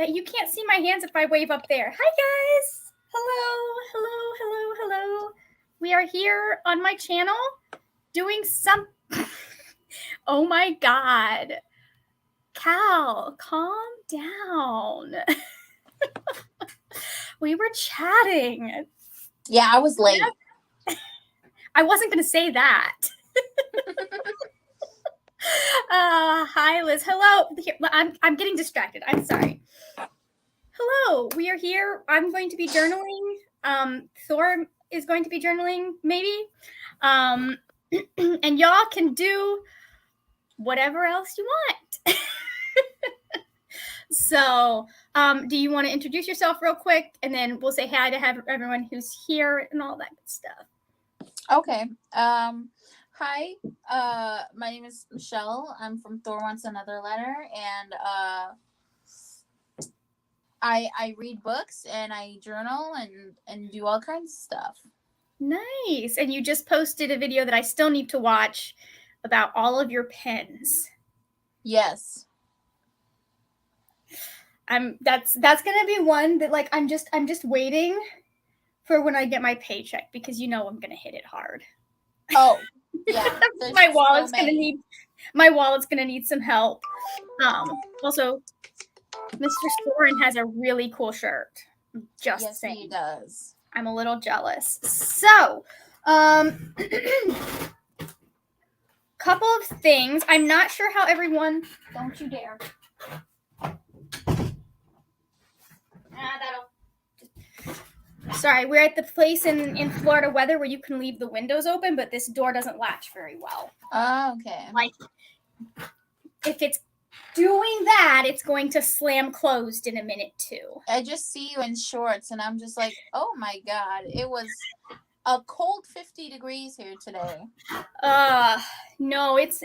You can't see my hands if I wave up there. Hi, guys. Hello, hello, hello, hello. We are here on my channel doing some... Oh, my God. Cal, calm down. We were chatting. Yeah, I was late. I wasn't going to say that. Hi, Liz. Hello. Here, I'm getting distracted. I'm sorry. Hello. We are here. I'm going to be journaling. Thor is going to be journaling, maybe. And y'all can do whatever else you want. So, do you want to introduce yourself real quick, and then we'll say hi to everyone who's here and all that good stuff. Okay. Hi. My name is Michelle. I'm from Thor Wants Another Letter, and I read books and I journal and do all kinds of stuff. Nice. And you just posted a video that I still need to watch about all of your pens. Yes. That's gonna be one that like I'm just waiting for when I get my paycheck, because you know I'm gonna hit it hard. Oh, yeah. my wallet's gonna need some help. Also, Mr. Soren has a really cool shirt. Just saying. He does. I'm a little jealous. So, couple of things. I'm not sure how everyone. Don't you dare. Sorry, we're at the place in Florida weather where you can leave the windows open, but this door doesn't latch very well. Oh, okay. Like, if it's doing that, it's going to slam closed in a minute too. I just see you in shorts, and I'm just like, oh my God, it was a cold 50 degrees here today. No, it's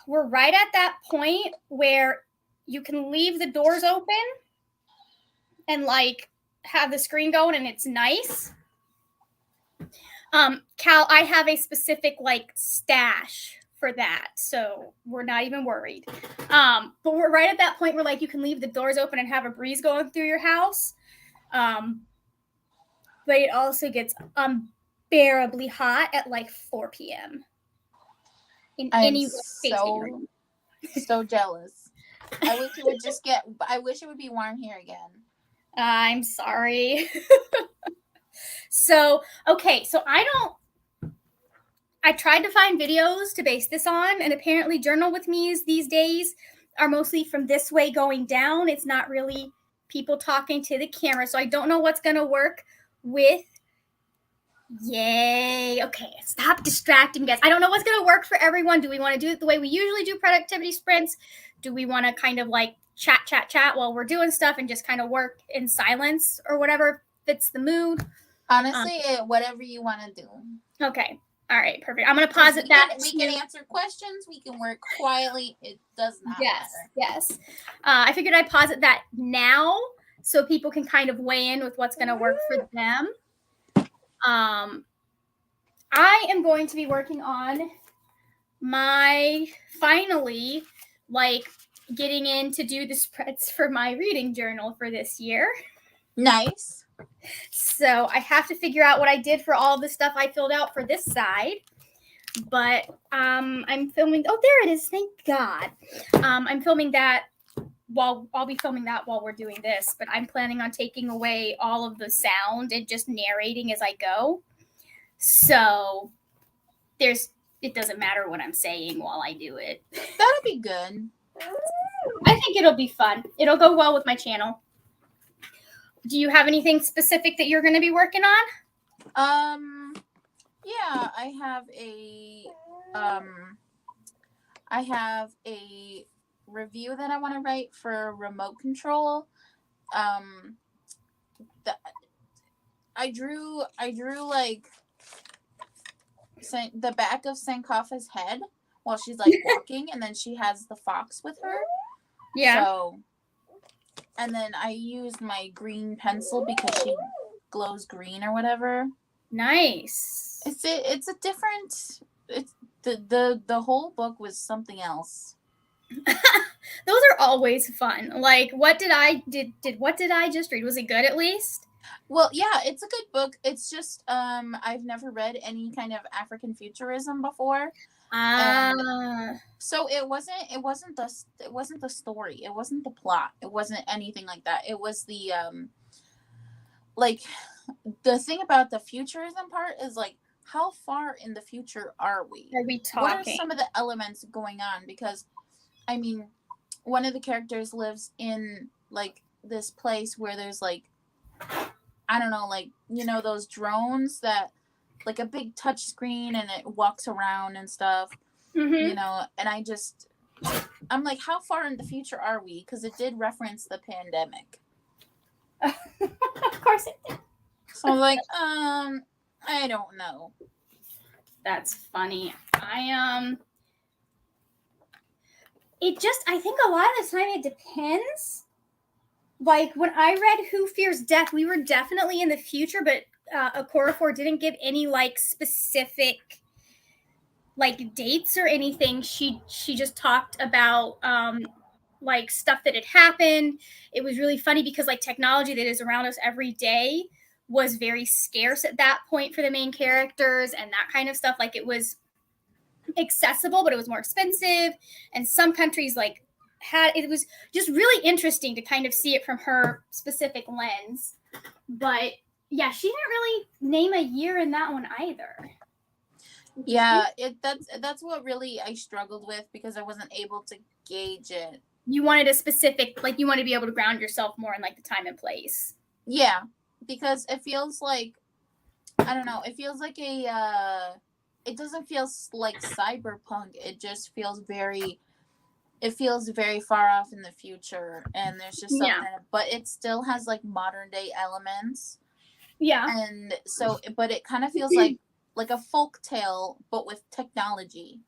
we're right at that point where you can leave the doors open and like have the screen going, and it's nice. Cal, I have a specific like stash for that, so we're not even worried. But we're right at that point where like you can leave the doors open and have a breeze going through your house. But it also gets unbearably hot at like 4 p.m. in any staging room. So jealous. I wish it would be warm here again. I'm sorry. So, okay, so I tried to find videos to base this on, and apparently journal with me's these days are mostly from this way going down. It's not really people talking to the camera, so I don't know what's going to work with. Yay. Okay, stop distracting me, guys. I don't know what's going to work for everyone. Do we want to do it the way we usually do productivity sprints? Do we want to kind of like chat while we're doing stuff and just kind of work in silence or whatever fits the mood? Honestly, whatever you want to do. Okay. All right, perfect. I'm going to posit that. We can answer questions. We can work quietly. It does not matter. Yes. I figured I'd posit that now so people can kind of weigh in with what's going to work for them. I am going to be working on my finally like getting in to do the spreads for my reading journal for this year. Nice. So I have to figure out what I did for all the stuff I filled out for this side. But I'm filming. Oh, there it is. Thank God. I'm filming that I'll be filming that while we're doing this. But I'm planning on taking away all of the sound and just narrating as I go. So it doesn't matter what I'm saying while I do it. That'll be good. I think it'll be fun. It'll go well with my channel. Do you have anything specific that you're going to be working on? Yeah, I have a review that I want to write for remote control. I drew like the back of Sankofa's head while she's like walking, and then she has the fox with her. Yeah. So, and then I used my green pencil because she glows green or whatever. Nice. It's a different. It's the whole book was something else. Those are always fun. Like, what did I just read? Was it good at least? Well, yeah, it's a good book. It's just I've never read any kind of African futurism before. And so it wasn't the story. It wasn't the plot. It wasn't anything like that. It was the like the thing about the futurism part is like how far in the future are we? Are we What are talking? some of the elements going on? Because I mean, one of the characters lives in like this place where there's like I don't know, like those drones that like a big touch screen and it walks around and stuff. Mm-hmm. And I'm like, how far in the future are we? Because it did reference the pandemic. Of course it did. So I'm like, I don't know. That's funny. I think a lot of the time it depends. Like when I read Who Fears Death, we were definitely in the future, but Okorafor didn't give any like specific like dates or anything. She just talked about like stuff that had happened. It was really funny because like technology that is around us every day was very scarce at that point for the main characters and that kind of stuff. Like it was accessible, but it was more expensive. And some countries like it was just really interesting to kind of see it from her specific lens. But yeah, she didn't really name a year in that one either. Yeah, that's what really I struggled with because I wasn't able to gauge it. You wanted a specific, like you want to be able to ground yourself more in like the time and place. Yeah, because it feels like, I don't know, it feels like it doesn't feel like cyberpunk. It just feels very far off in the future, and there's just something, but it still has like modern day elements. Yeah. And so, but it kind of feels like a folk tale, but with technology.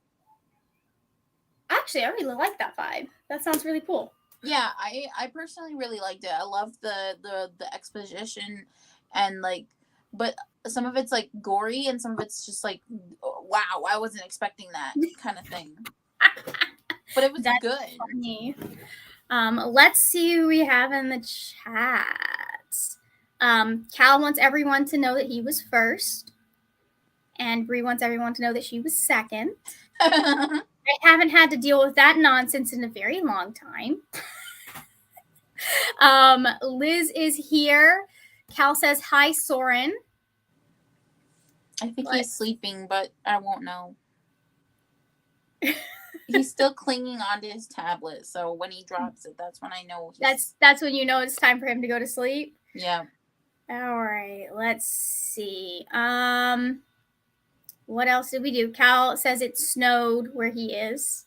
Actually, I really like that vibe. That sounds really cool. Yeah, I personally really liked it. I love the exposition and like, but some of it's like gory and some of it's just like, wow, I wasn't expecting that kind of thing. But it was good. Funny. Let's see who we have in the chat. Cal wants everyone to know that he was first. And Bree wants everyone to know that she was second. I haven't had to deal with that nonsense in a very long time. Liz is here. Cal says, hi, Soren. I think he's sleeping, but I won't know. He's still clinging onto his tablet, so when he drops it, that's when I know. That's when you know it's time for him to go to sleep? Yeah. All right, let's see. What else did we do? Cal says it snowed where he is.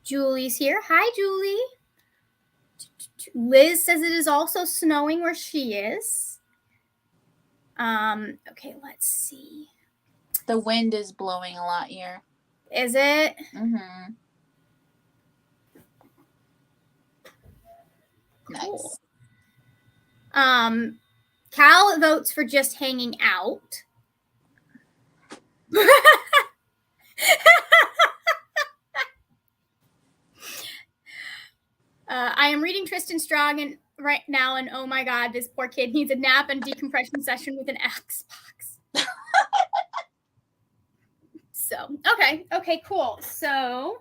Julie's here. Hi, Julie. Liz says it is also snowing where she is. Okay, let's see. The wind is blowing a lot here. Is it? Mm-hmm. Cool. Nice. Cal votes for just hanging out. I am reading Tristan Strong right now, and oh my god, this poor kid needs a nap and decompression session with an Xbox. So, okay, cool. So,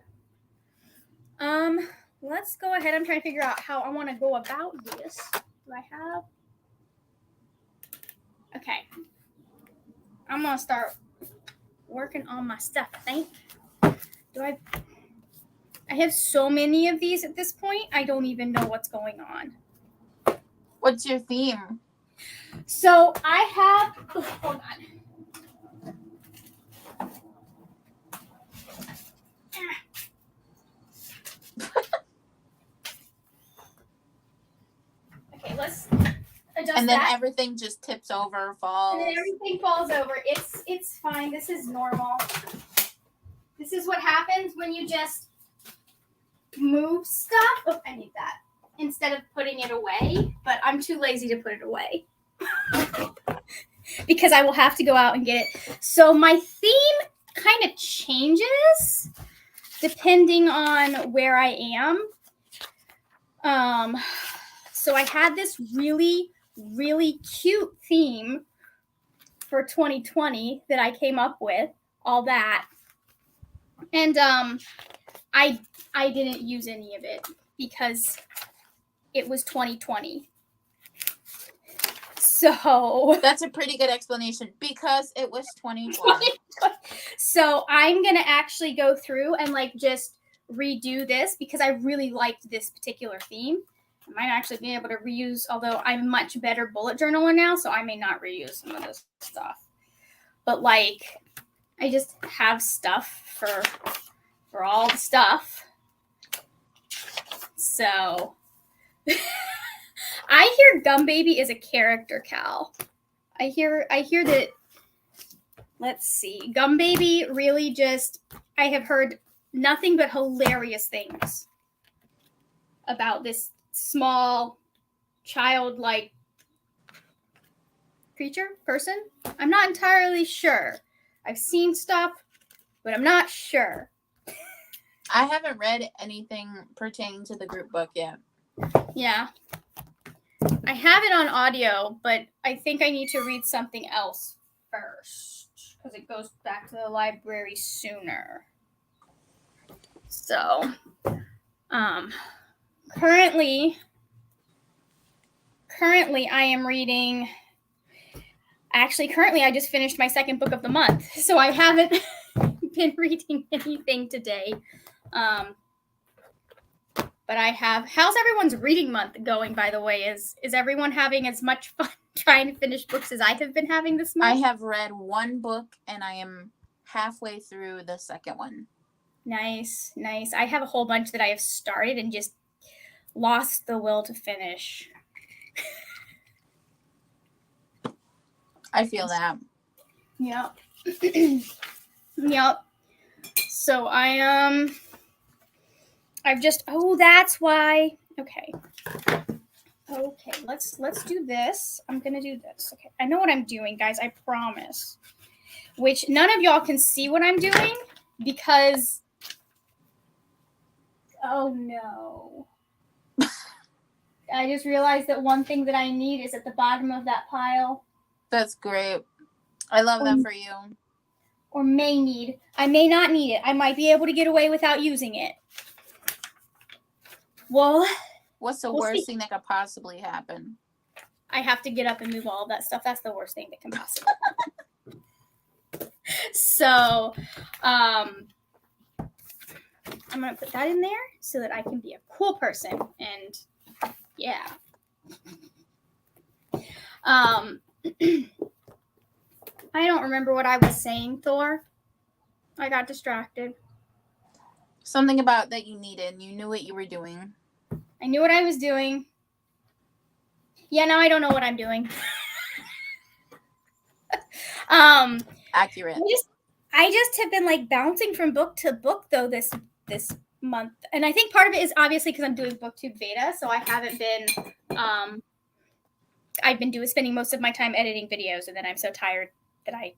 let's go ahead. I'm trying to figure out how I want to go about this. Do I have? Okay. I'm gonna start working on my stuff, I think. I have so many of these at this point, I don't even know what's going on. What's your theme? So I have, hold on. Okay, let's adjust and then that. Everything just tips over, falls. And then everything falls over. It's fine. This is normal. This is what happens when you just move stuff. Oh, I need that. Instead of putting it away, but I'm too lazy to put it away. Because I will have to go out and get it. So my theme kind of changes. depending on where I am. So I had this really, really cute theme for 2020 that I came up with, all that. And I didn't use any of it because it was 2020. So that's a pretty good explanation, because it was 2020. So I'm gonna actually go through and like just redo this because I really liked this particular theme. I might actually be able to reuse, although I'm a much better bullet journaler now, so I may not reuse some of this stuff. But like, I just have stuff for all the stuff. So I hear Gum Baby is a character, Cal. I hear that. Let's see. Gum Baby really just, I have heard nothing but hilarious things about this small, childlike creature, person. I'm not entirely sure. I've seen stuff, but I'm not sure. I haven't read anything pertaining to the group book yet. Yeah. I have it on audio, but I think I need to read something else first because it goes back to the library sooner. So, currently I am reading. Actually, currently I just finished my second book of the month, so I haven't been reading anything today. But I have. How's everyone's reading month going, by the way? Is everyone having as much fun trying to finish books as I have been having this month? I have read one book and I am halfway through the second one. Nice. I have a whole bunch that I have started and just lost the will to finish. I feel that. Yep. Yep. So I've just, that's why. Okay, let's do this. I'm gonna do this. Okay, I know what I'm doing, guys, I promise. Which none of y'all can see what I'm doing because, oh no. I just realized that one thing that I need is at the bottom of that pile. That's great. I love that for you. Or may need. I may not need it. I might be able to get away without using it. Well, what's the worst thing that could possibly happen? I have to get up and move all of that stuff. That's the worst thing that can possibly happen. So, I'm going to put that in there so that I can be a cool person. And, yeah. I don't remember what I was saying, Thor. I got distracted. Something about that you needed. You knew what you were doing. I knew what I was doing. Yeah, now I don't know what I'm doing. Accurate. I just have been like bouncing from book to book though this month, and I think part of it is obviously because I'm doing BookTube beta, so I haven't been. I've been spending most of my time editing videos, and then I'm so tired that I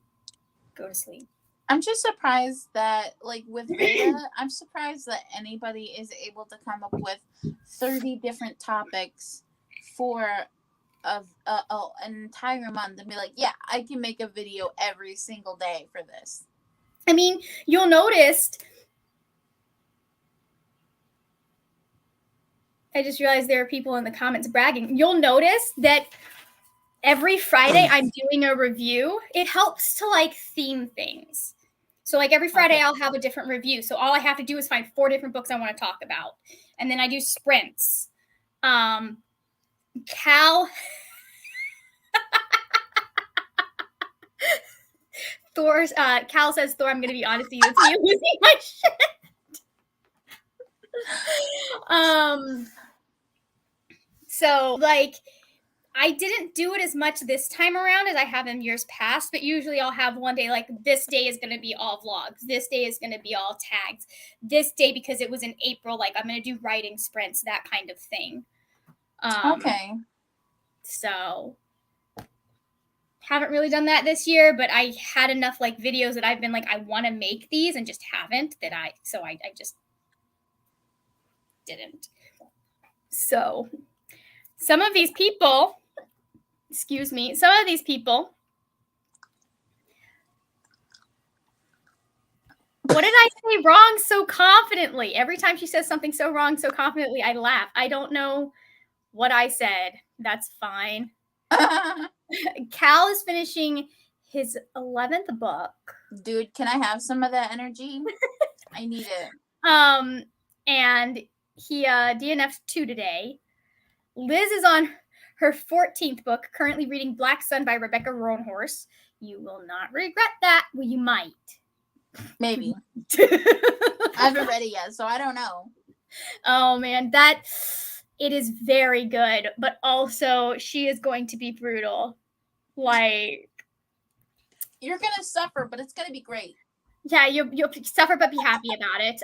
go to sleep. I'm just surprised that, like, with beta, I'm surprised that anybody is able to come up with 30 different topics for an entire month and be like, yeah, I can make a video every single day for this. I mean, you'll notice. I just realized there are people in the comments bragging. You'll notice that every Friday I'm doing a review. It helps to like theme things. So like every Friday I'll have a different review. So all I have to do is find 4 different books I want to talk about. And then I do sprints. Cal Cal says, Thor, I'm going to be honest with you. It's me losing my shit. So like I didn't do it as much this time around as I have in years past, but usually I'll have one day like this day is going to be all vlogs. This day is going to be all tags. This day, because it was in April, like I'm going to do writing sprints, that kind of thing. Okay. So haven't really done that this year, but I had enough like videos that I've been like, I want to make these and just haven't, that I just didn't. So some of these people, what did I say wrong so confidently? Every time she says something so wrong so confidently, I laugh. I don't know what I said. That's fine. Cal is finishing his 11th book. Dude, can I have some of that energy? I need it. And he DNF'd 2 today. Liz is on her 14th book, currently reading Black Sun by Rebecca Roanhorse. You will not regret that. Well, you might. Maybe. I haven't read it yet, so I don't know. Oh man, it is very good, but also she is going to be brutal. Like, you're gonna suffer, but it's gonna be great. Yeah, you'll suffer but be happy about it.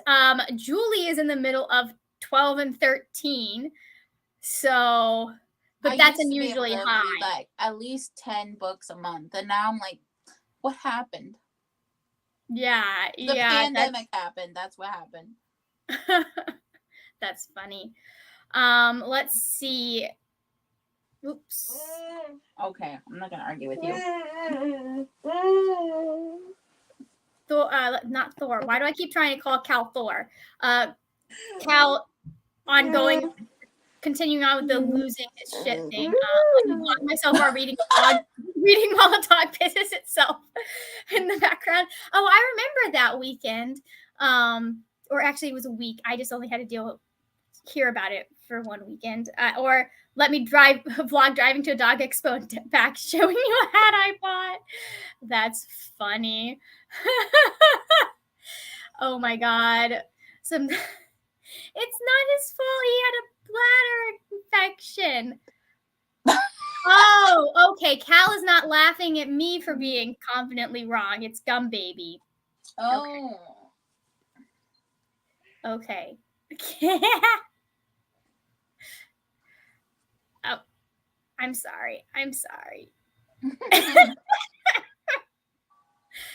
Julie is in the middle of 12 and 13, so but that's unusually high. Read, like, at least 10 books a month, and now I'm like, what happened? The pandemic happened. That's what happened. That's funny. Let's see. Oops. Okay, I'm not gonna argue with you. Thor, not Thor. Why do I keep trying to call Cal Thor? Cal, continuing on with the losing his shit thing. I blocked myself while reading while a dog pisses itself in the background. Oh, I remember that weekend. Or actually, it was a week. I just only had to hear about it for one weekend. Or let me vlog driving to a dog expo and back showing you a hat I bought. That's funny. Oh my god. It's not his fault. He had a bladder infection. Oh, okay. Cal is not laughing at me for being confidently wrong. It's Gum Baby. Oh. Okay. Oh, I'm sorry.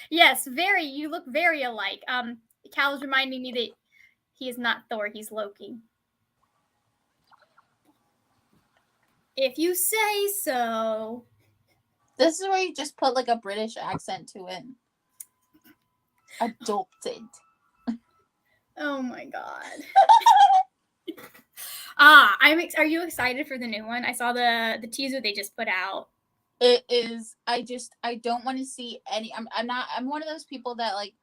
Yes, you look very alike. Cal is reminding me that he is not Thor, he's Loki. If you say so. This is where you just put like a British accent to it. Adopted. Oh my god. Are you excited for the new one? I saw the teaser they just put out. It is. I don't want to see any. I'm one of those people that like.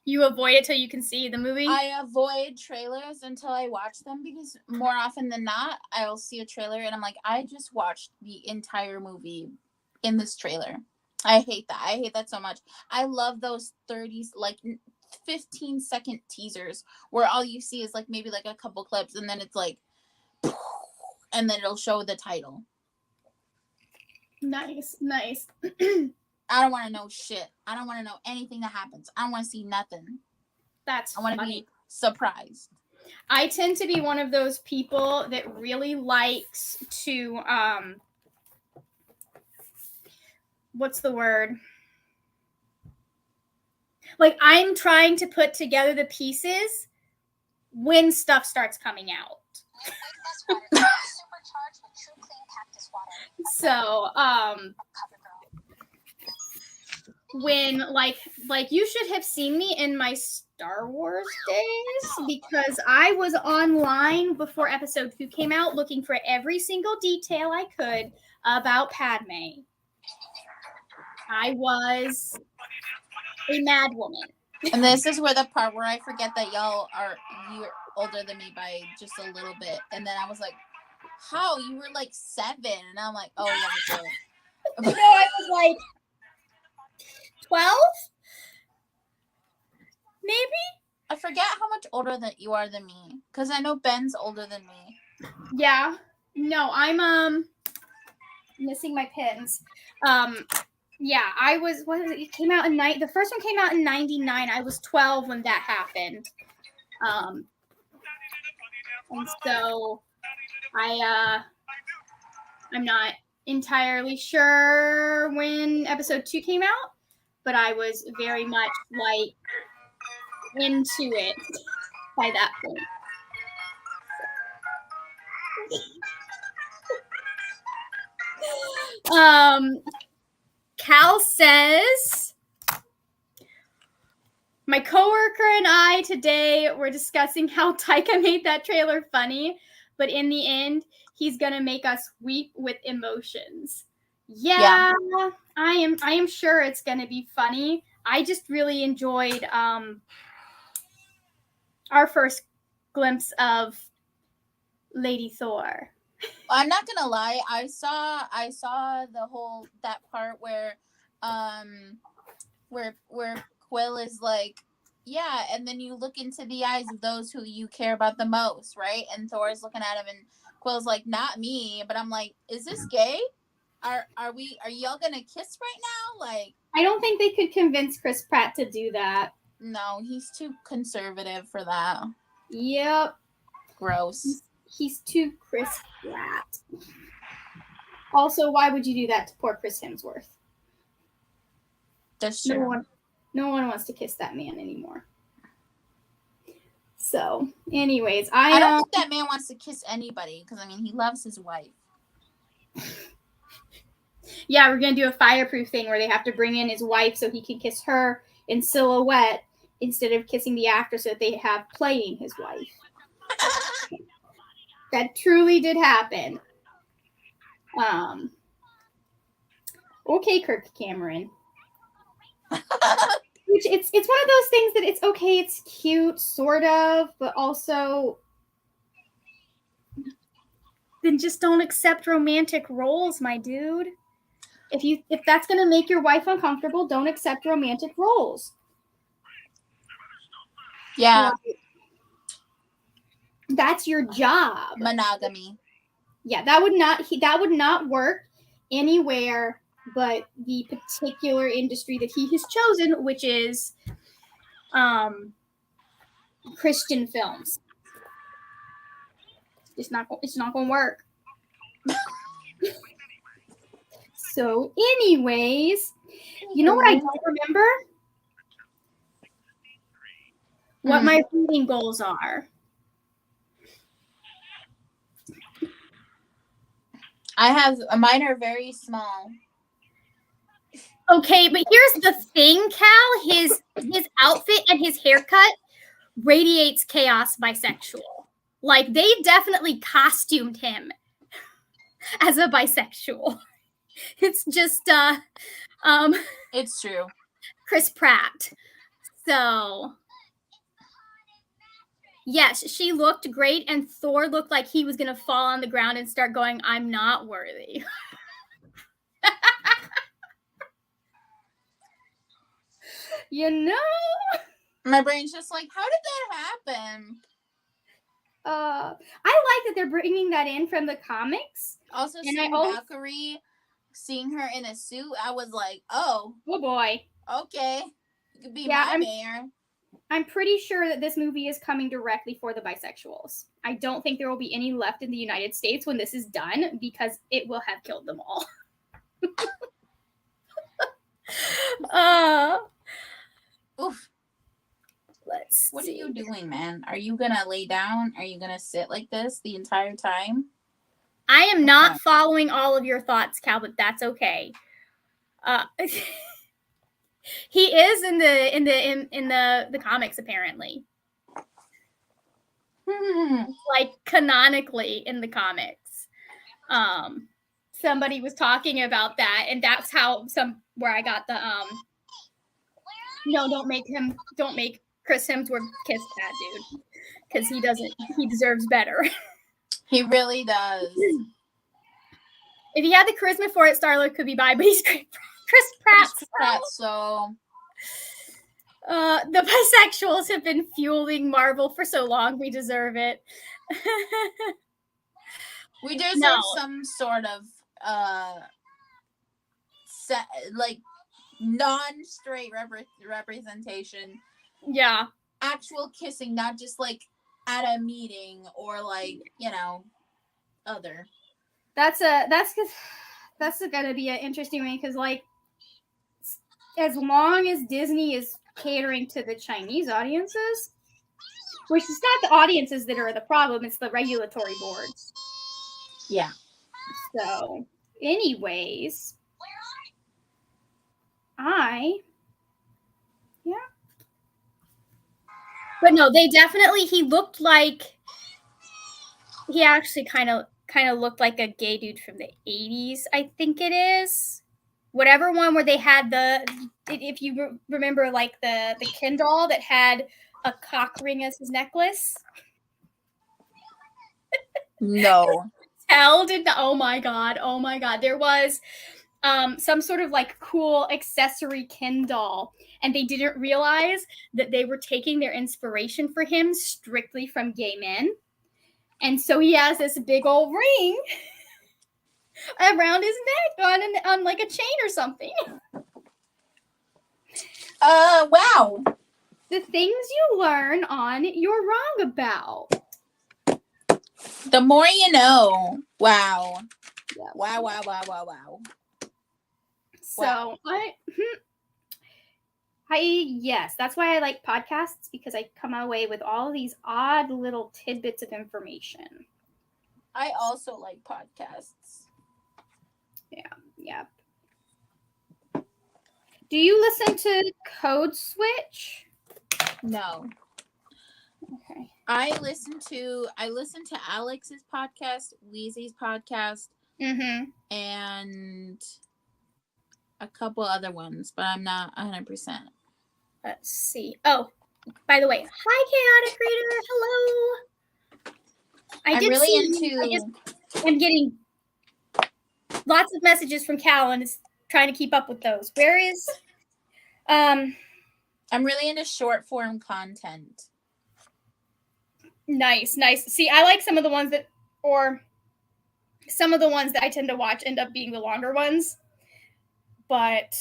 You avoid it till you can see the movie? I avoid trailers until I watch them because more often than not, I'll see a trailer and I'm like, I just watched the entire movie in this trailer. I hate that. I hate that so much. I love those 30s, like 15-second teasers where all you see is like maybe like a couple clips and then it's like, and then it'll show the title. Nice. I don't want to know shit. I don't want to know anything that happens. I don't want to see nothing. I want to be surprised. I tend to be one of those people that really likes to what's the word? Like, I'm trying to put together the pieces when stuff starts coming out. So, when like you should have seen me in my Star Wars days, because I was online before episode 2 came out looking for every single detail I could about Padme. I was a mad woman. And this is where the part where I forget that you're older than me by just a little bit. And then I was like, how? You were like 7. And I'm like, oh, yeah. No, I was like 12? Maybe? I forget how much older that you are than me. Because I know Ben's older than me. Yeah. No, I'm missing my pins. Yeah, I was, what is it? It came out in the first one came out in 99. I was 12 when that happened. And so I'm not entirely sure when episode 2 came out, but I was very much like into it by that point. Cal says, my coworker and I today were discussing how Taika made that trailer funny, but in the end, he's gonna make us weep with emotions. Yeah. I am sure it's gonna be funny. I just really enjoyed our first glimpse of Lady Thor. I'm not gonna lie. I saw the whole that part where Quill is like, yeah, and then you look into the eyes of those who you care about the most, right? And Thor's looking at him, and Quill's like, not me. But I'm like, is this gay? Are y'all gonna kiss right now? Like, I don't think they could convince Chris Pratt to do that. No, he's too conservative for that. Yep. Gross. He's too Chris Pratt. Also, why would you do that to poor Chris Hemsworth? That's true. No one wants to kiss that man anymore. So, anyways, I don't think that man wants to kiss anybody because, I mean, he loves his wife. Yeah, we're going to do a fireproof thing where they have to bring in his wife so he can kiss her in silhouette instead of kissing the actress that they have playing his wife. That truly did happen. Okay, Kirk Cameron. Which it's one of those things that it's okay, it's cute, sort of, but also then just don't accept romantic roles, my dude. If that's gonna make your wife uncomfortable, don't accept romantic roles. Yeah. That's your job. Monogamy. Yeah, that would not work anywhere but the particular industry that he has chosen, which is Christian films. It's not going to work. So, anyways, you know what I don't remember? What my reading goals are. Mine are very small. Okay, but here's the thing, Cal. His outfit and his haircut radiates chaos bisexual. Like, they definitely costumed him as a bisexual. It's just it's true. Chris Pratt. So yes, she looked great, and Thor looked like he was gonna fall on the ground and start going, I'm not worthy. You know? My brain's just like, how did that happen? I like that they're bringing that in from the comics. Also, seeing Valkyrie, seeing her in a suit, I was like, oh boy. Okay. You could be my mayor. I'm pretty sure that this movie is coming directly for the bisexuals. I don't think there will be any left in the United States when this is done because it will have killed them all. Oof. What see. Are you doing, man? Are you gonna lay down? Are you gonna sit like this the entire time? I am not following all of your thoughts, Cal, but that's okay. He is in the comics apparently. Like canonically in the comics. Somebody was talking about that, and that's how where I got the no, don't make Chris Hemsworth kiss that dude because he deserves better. He really does. If he had the charisma for it, Star-Lord could be by, but he's Chris Pratt. So the bisexuals have been fueling Marvel for so long. We deserve it. We deserve some sort of non-straight representation. Yeah. Actual kissing, not just like at a meeting or like, other. That's because that's gonna be an interesting one because, like, as long as Disney is catering to the Chinese audiences, which is not the audiences that are the problem, it's the regulatory boards. Yeah. So, anyways, yeah. But no, they definitely, he looked like, he actually kind of looked like a gay dude from the 80s, I think it is. Whatever one where they had if you remember, like the Ken doll that had a cock ring as his necklace. No. Oh my god. There was some sort of like cool accessory Ken doll, and they didn't realize that they were taking their inspiration for him strictly from gay men. And so he has this big old ring around his neck on like a chain or something. Wow. The things you learn on You're Wrong About. The more you know. Wow. Yeah. Wow. So yes, that's why I like podcasts, because I come away with all these odd little tidbits of information. I also like podcasts. Yeah. Do you listen to Code Switch? No. Okay. I listen to Alex's podcast, Wheezy's podcast, and a couple other ones, but I'm not 100%. Let's see. Oh, by the way, hi, Chaotic Reader. Hello. I'm getting lots of messages from Cal, and is trying to keep up with those. Where is I'm really into short form content. Nice. See, I like some of the ones that I tend to watch end up being the longer ones. But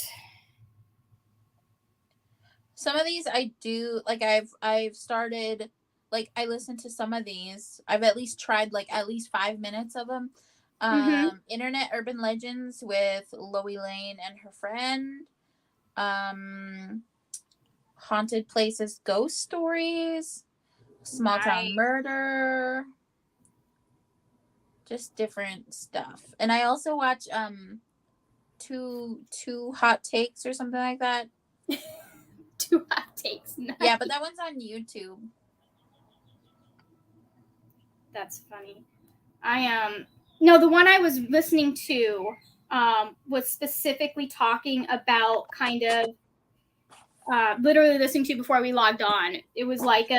some of these I do, like, I've started, like, I listen to some of these. I've at least tried, like, at least 5 minutes of them. Internet Urban Legends with Loie Lane and her friend. Haunted Places Ghost Stories. Small Town Murder. Just different stuff. And I also watch two hot takes or something like that. 2 Hot Takes. Nice. Yeah, but that one's on YouTube. That's funny. No, the one I was listening to was specifically talking about kind of literally listening to before we logged on. It was like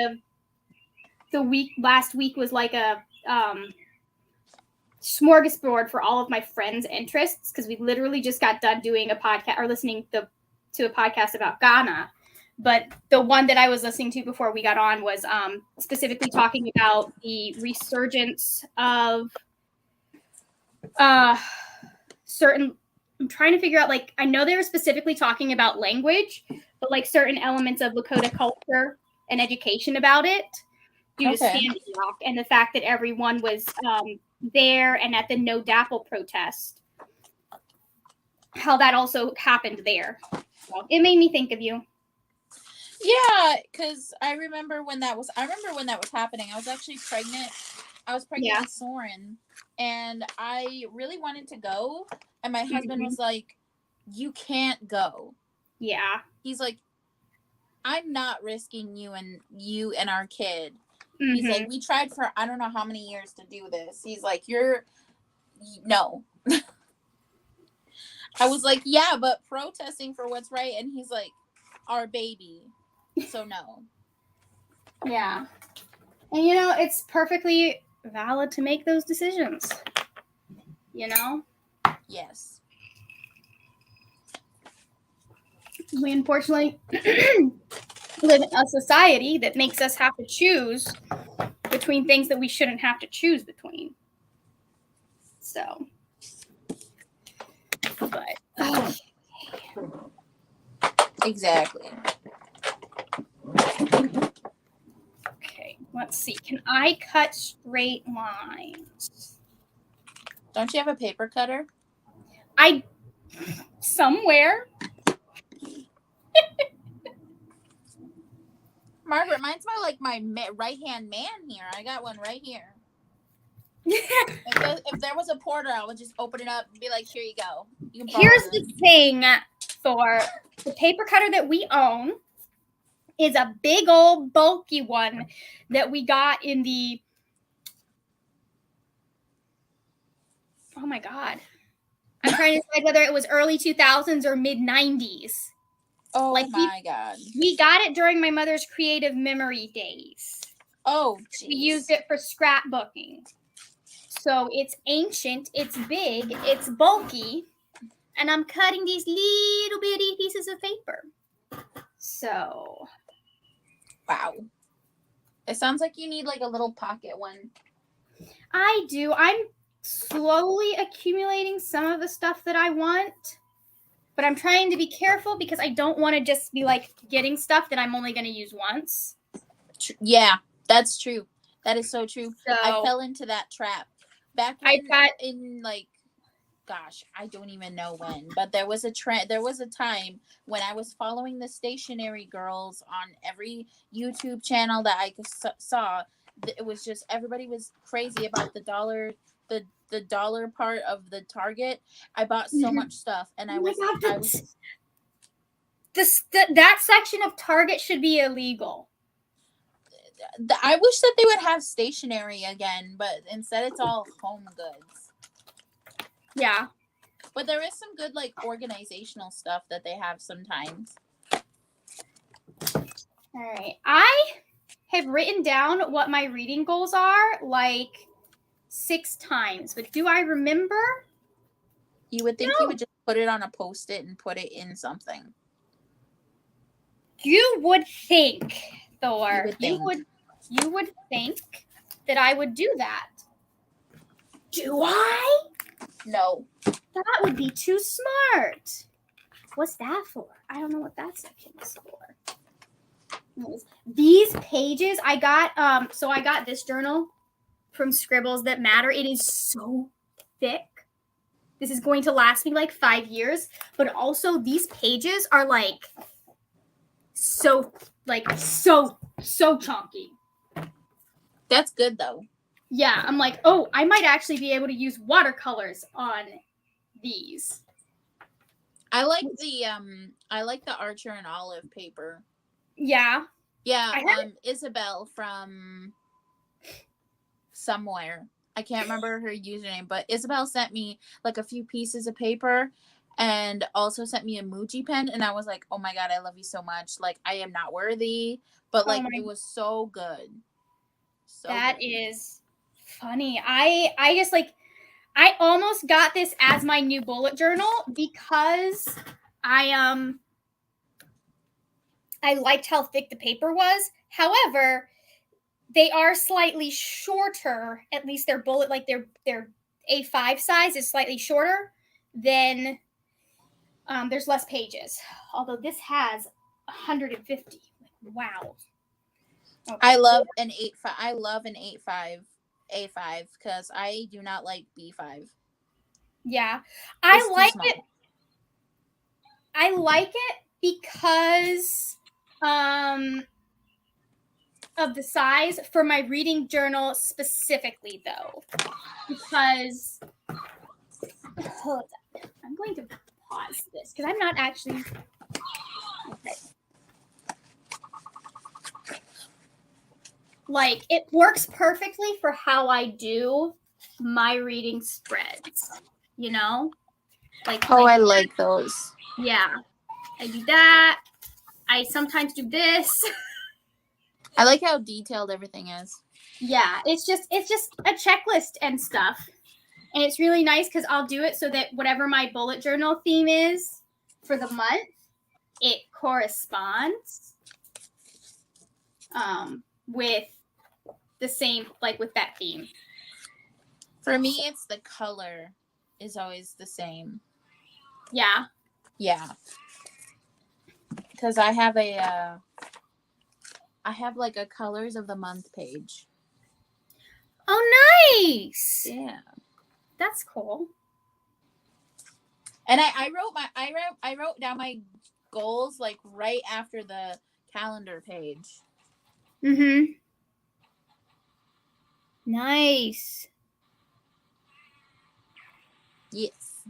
last week was like a smorgasbord for all of my friends' interests, because we literally just got done doing a podcast or listening to a podcast about Ghana. But the one that I was listening to before we got on was specifically talking about the resurgence of certain. I'm trying to figure out, like, I know they were specifically talking about language, but like certain elements of Lakota culture and education about it due to Standing Rock and the fact that everyone was there and at the No Dapple protest. How that also happened there. So it made me think of you. Yeah, because I remember when that was happening. I was actually pregnant. I was pregnant with Soren, and I really wanted to go. And my husband was like, "You can't go." Yeah. He's like, "I'm not risking you and our kid." He's like, "We tried for I don't know how many years to do this." He's like, no. I was like, "Yeah, but protesting for what's right." And he's like, "Our baby. So no." Yeah. And it's perfectly valid to make those decisions. Yes. We unfortunately live in a society that makes us have to choose between things that we shouldn't have to choose between. So, but exactly. Okay, let's see. Can I cut straight lines? Don't you have a paper cutter? somewhere. Margaret, mine's my right-hand man here. I got one right here. If there was a porter, I would just open it up and be like, here you go. You can Here's this. the thing, Thor. The paper cutter that we own is a big old bulky one that we got in the, oh my God. I'm trying to decide whether it was early 2000s or mid 90s. Oh my God. We got it during my mother's creative memory days. Oh, geez. We used it for scrapbooking. So it's ancient, it's big, it's bulky, and I'm cutting these little bitty pieces of paper. So. Wow. It sounds like you need like a little pocket one. I do. I'm slowly accumulating some of the stuff that I want, but I'm trying to be careful because I don't want to just be like getting stuff that I'm only going to use once. Yeah, that's true. That is so true. So, I fell into that trap back in like, gosh, I don't even know when, but there was a time when I was following the stationery girls on every YouTube channel that I saw. It was just everybody was crazy about the dollar part of the Target. I bought so much stuff, and that section of Target should be illegal. I wish that they would have stationery again, but instead it's all home goods. Yeah. But there is some good like organizational stuff that they have sometimes. All right. I have written down what my reading goals are like 6 times, but do I remember? You would think you would just put it on a Post-it and put it in something. You would think, Thor. You would think that I would do that. Do I? No. That would be too smart. What's that for? I don't know what that section is for. These pages, I got so I got this journal from Scribbles That Matter. It is so thick. This is going to last me like 5 years, but also these pages are like so chunky. That's good though. Yeah, I'm like, oh, I might actually be able to use watercolors on these. I like the Archer and Olive paper. Yeah. Yeah, Isabel from somewhere. I can't remember her username, but Isabel sent me like a few pieces of paper and also sent me a Muji pen, and I was like, oh my God, I love you so much. Like, I am not worthy, but like it was so good. That is funny. I just like, I almost got this as my new bullet journal because I liked how thick the paper was. However, they are slightly shorter. At least their bullet, like their A5 size is slightly shorter than. There's less pages. Although this has 150. Wow. Okay. I love an 8.5. I love an 8.5 A5 because I do not like B5. Yeah, I like it. I like it because of the size for my reading journal specifically, though, because hold on. I'm going to pause this because I'm not actually okay. Like, it works perfectly for how I do my reading spreads, you know? Like, I like those. Yeah. I do that. I sometimes do this. I like how detailed everything is. Yeah, it's just a checklist and stuff. And it's really nice because I'll do it so that whatever my bullet journal theme is for the month, it corresponds with the same, like with that theme. For me, it's the color is always the same. Yeah. Yeah. Because I have like a colors of the month page. Oh, nice. Yeah. That's cool. And I wrote down my goals like right after the calendar page. Mm-hmm. Nice. Yes.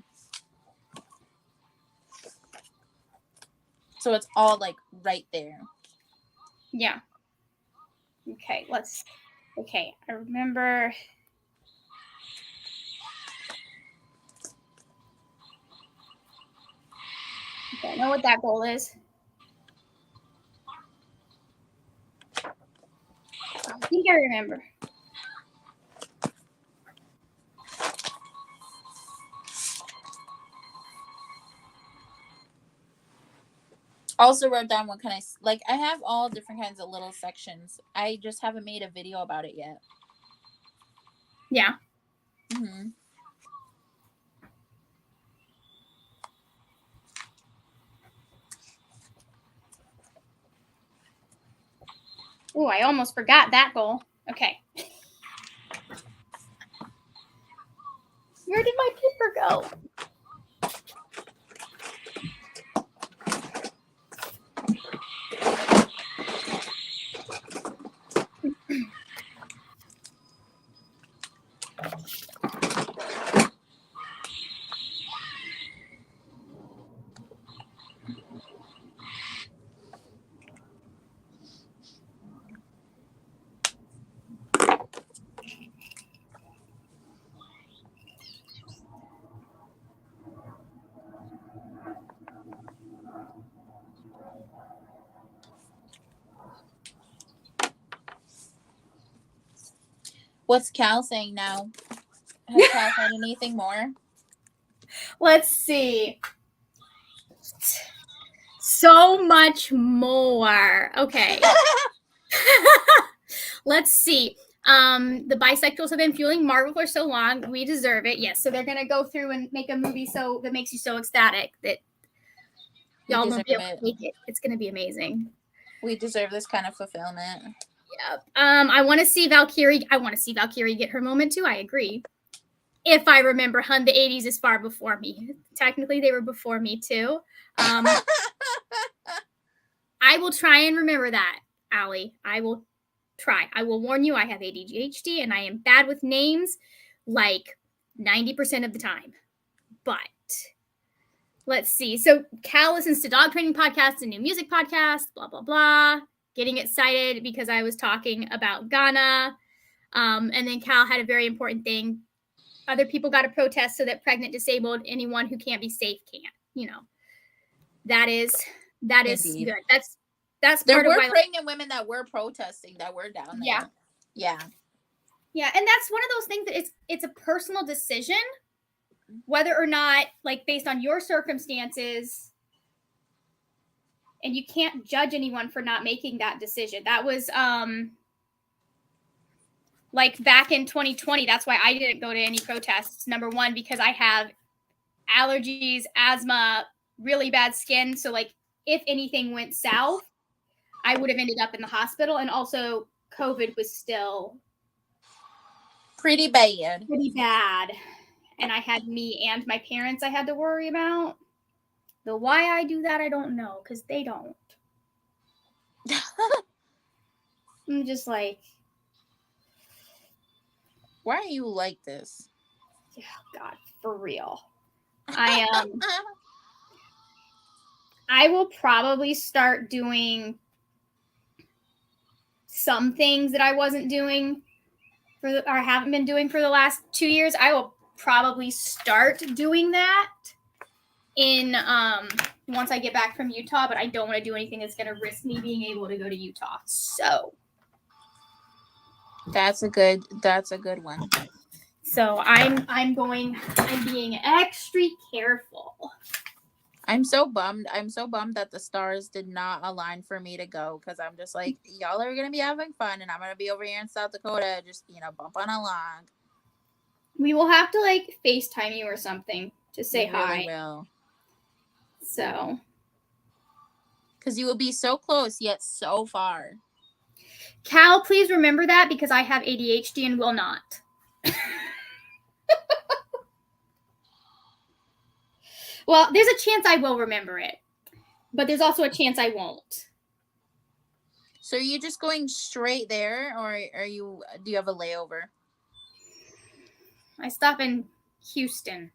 So it's all like right there. Yeah. Okay, okay, I remember. Okay, I know what that goal is. I think I remember. Also wrote down what kind of like I have all different kinds of little sections. I just haven't made a video about it yet. Yeah. Mm-hmm. Oh, I almost forgot that goal. Okay. Where did my paper go? What's Cal saying now? Has Cal said anything more? Let's see. So much more. Okay. Let's see. The bisexuals have been fueling Marvel for so long. We deserve it. Yes. So they're gonna go through and make a movie so that makes you so ecstatic that y'all won't be able to take it. It's gonna be amazing. We deserve this kind of fulfillment. Yep. I want to see Valkyrie. I want to see Valkyrie get her moment too. I agree. If I remember, hun, the 80s is far before me. Technically, they were before me too. I will try and remember that, Allie. I will try. I will warn you, I have ADHD and I am bad with names like 90% of the time. But let's see. So Cal listens to dog training podcasts and new music podcasts, blah, blah, blah. Getting excited because I was talking about Ghana. And then Cal had a very important thing. Other people got to protest so that pregnant, disabled, anyone who can't be safe can't. You know, that is Indeed. good. That's there part were of why pregnant women that were protesting that were down there. Yeah. Yeah, and that's one of those things that it's a personal decision whether or not, like, based on your circumstances, and you can't judge anyone for not making that decision. That was like back in 2020, that's why I didn't go to any protests. Number one, because I have allergies, asthma, really bad skin. So, like, if anything went south, I would have ended up in the hospital. And also, COVID was still pretty bad. And I had me and my parents I had to worry about. The why I do that, I don't know, because they don't. I'm just like, why are you like this? Oh, God, for real. I will probably start doing some things that I wasn't doing or haven't been doing for the last 2 years. I will probably start doing that in once I get back from Utah, but I don't want to do anything that's going to risk me being able to go to Utah. So that's a good one. So I'm being extra careful. I'm so bummed that the stars did not align for me to go, because I'm just like, y'all are gonna be having fun and I'm gonna be over here in South Dakota just, bumping along. We will have to, like, FaceTime you or something to say we really hi. Will. So, because you will be so close yet so far. Cal, please remember that, because I have ADHD and will not. Well, there's a chance I will remember it, but there's also a chance I won't. So are you just going straight there, or do you have a layover? I stop in Houston.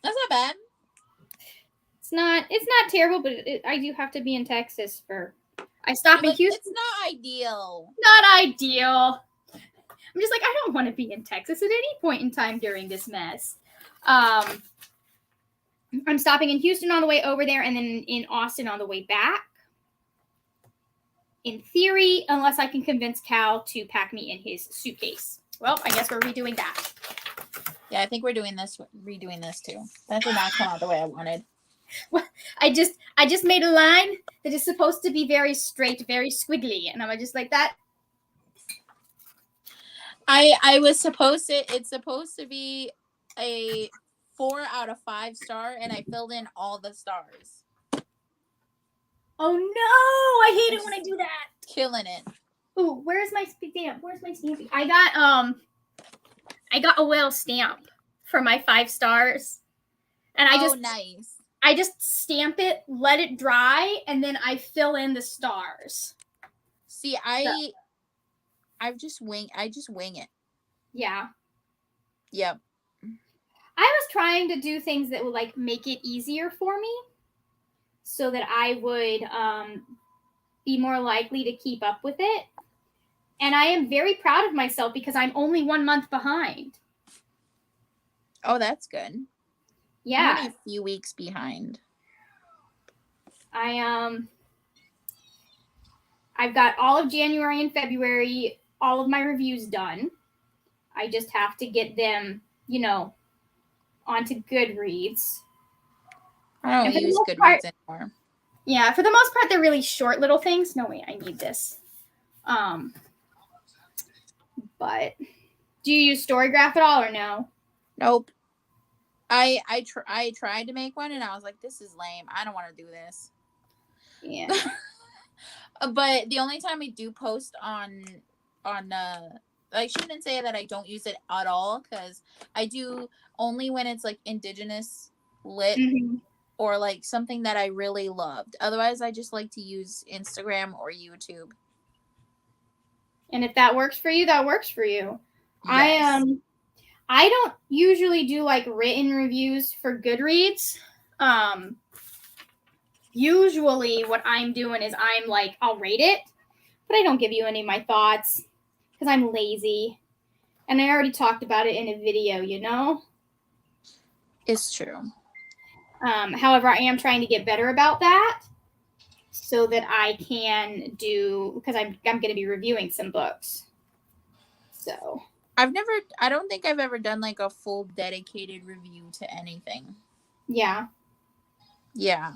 That's not bad. It's not terrible, but I do have to be in Texas for. I stop in Houston. It's not ideal. Not ideal. I'm just like, I don't want to be in Texas at any point in time during this mess. I'm stopping in Houston on the way over there, and then in Austin on the way back. In theory, unless I can convince Cal to pack me in his suitcase. Well, I guess we're redoing that. Yeah, I think we're redoing this too. That did not come out the way I wanted. Well, I just made a line that is supposed to be very straight, very squiggly, and I'm just like that. It's supposed to be a 4 out of 5 star, and I filled in all the stars. Oh no! I hate it when I do that. Killing it. Ooh, where's my stamp? Where's my stampy? I got a whale stamp for my 5 stars, and nice. I just stamp it, let it dry, and then I fill in the stars. See, I just wing it. Yeah. Yep. I was trying to do things that would like make it easier for me, so that I would be more likely to keep up with it. And I am very proud of myself because I'm only 1 month behind. Oh, that's good. Yeah. I'm only a few weeks behind. I've got all of January and February, all of my reviews done. I just have to get them, onto Goodreads. I don't use Goodreads anymore. Yeah, for the most part, they're really short little things. No, wait, I need this. But do you use Storygraph at all or no? Nope. I tried to make one and I was like, this is lame. I don't want to do this. Yeah. But the only time I do post on I shouldn't say that I don't use it at all, because I do only when it's like Indigenous lit or like something that I really loved. Otherwise, I just like to use Instagram or YouTube. And if that works for you, that works for you. Yes. I don't usually do like written reviews for Goodreads. Usually what I'm doing is I'm like, I'll rate it, but I don't give you any of my thoughts because I'm lazy. And I already talked about it in a video, It's true. However, I am trying to get better about that so that I can because I'm going to be reviewing some books. So I don't think I've ever done like a full dedicated review to anything. Yeah. Yeah.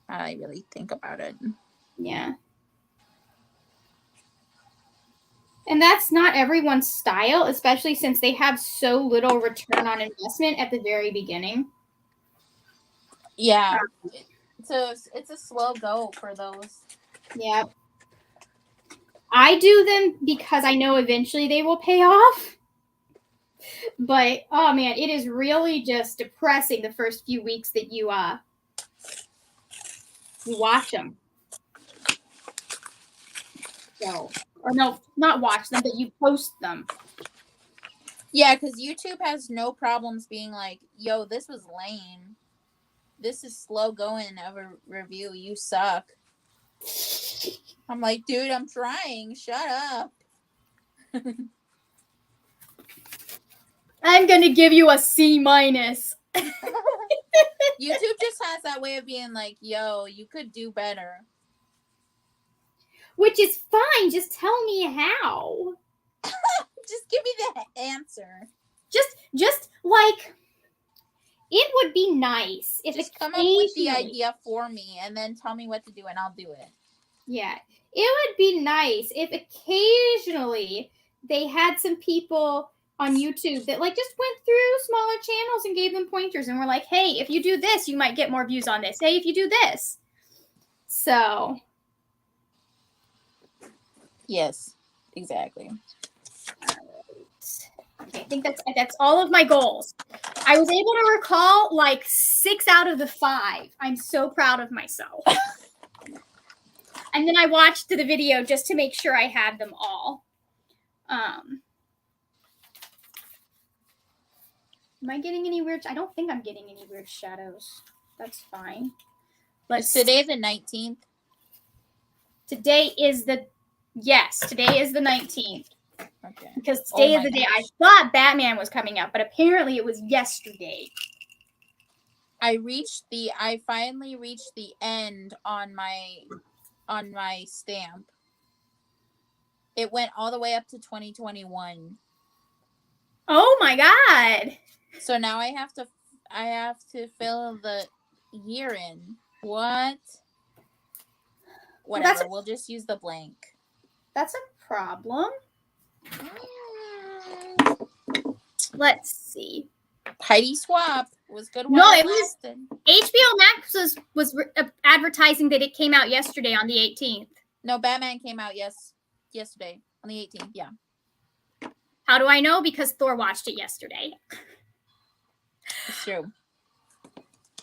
I really think about it. Yeah. And that's not everyone's style, especially since they have so little return on investment at the very beginning. Yeah. It's a slow go for those. Yeah. I do them because I know eventually they will pay off. But oh man, it is really just depressing the first few weeks that you watch them. So, or no, not watch them, but you post them. Yeah, because YouTube has no problems being like, yo, this was lame. This is slow going of a review. You suck. I'm like, dude, I'm trying. Shut up. I'm going to give you a C-. YouTube just has that way of being like, yo, you could do better. Which is fine. Just tell me how. Just give me the answer. Just like, it would be nice if just come up with the idea for me and then tell me what to do and I'll do it. Yeah. It would be nice if occasionally they had some people on YouTube that like just went through smaller channels and gave them pointers and were like, hey, if you do this, you might get more views on this. Hey, if you do this. So. Yes, exactly. All right. Okay, I think that's all of my goals. I was able to recall like 6 out of the 5. I'm so proud of myself. And then I watched the video just to make sure I had them all. Am I getting any weird? I don't think I'm getting any weird shadows. That's fine. Is today the 19th? Today is the 19th. Okay. Because today is the day I thought Batman was coming out, but apparently it was yesterday. I finally reached the end on my stamp. It went all the way up to 2021. Oh my god. So now I have to fill the year in. What? Whatever. We'll just use the blank. That's a problem. Let's see. Heidi Swap was good. No, it was HBO Max was advertising that it came out yesterday on the 18th. No, Batman came out yesterday on the 18th. Yeah. How do I know? Because Thor watched it yesterday. It's true.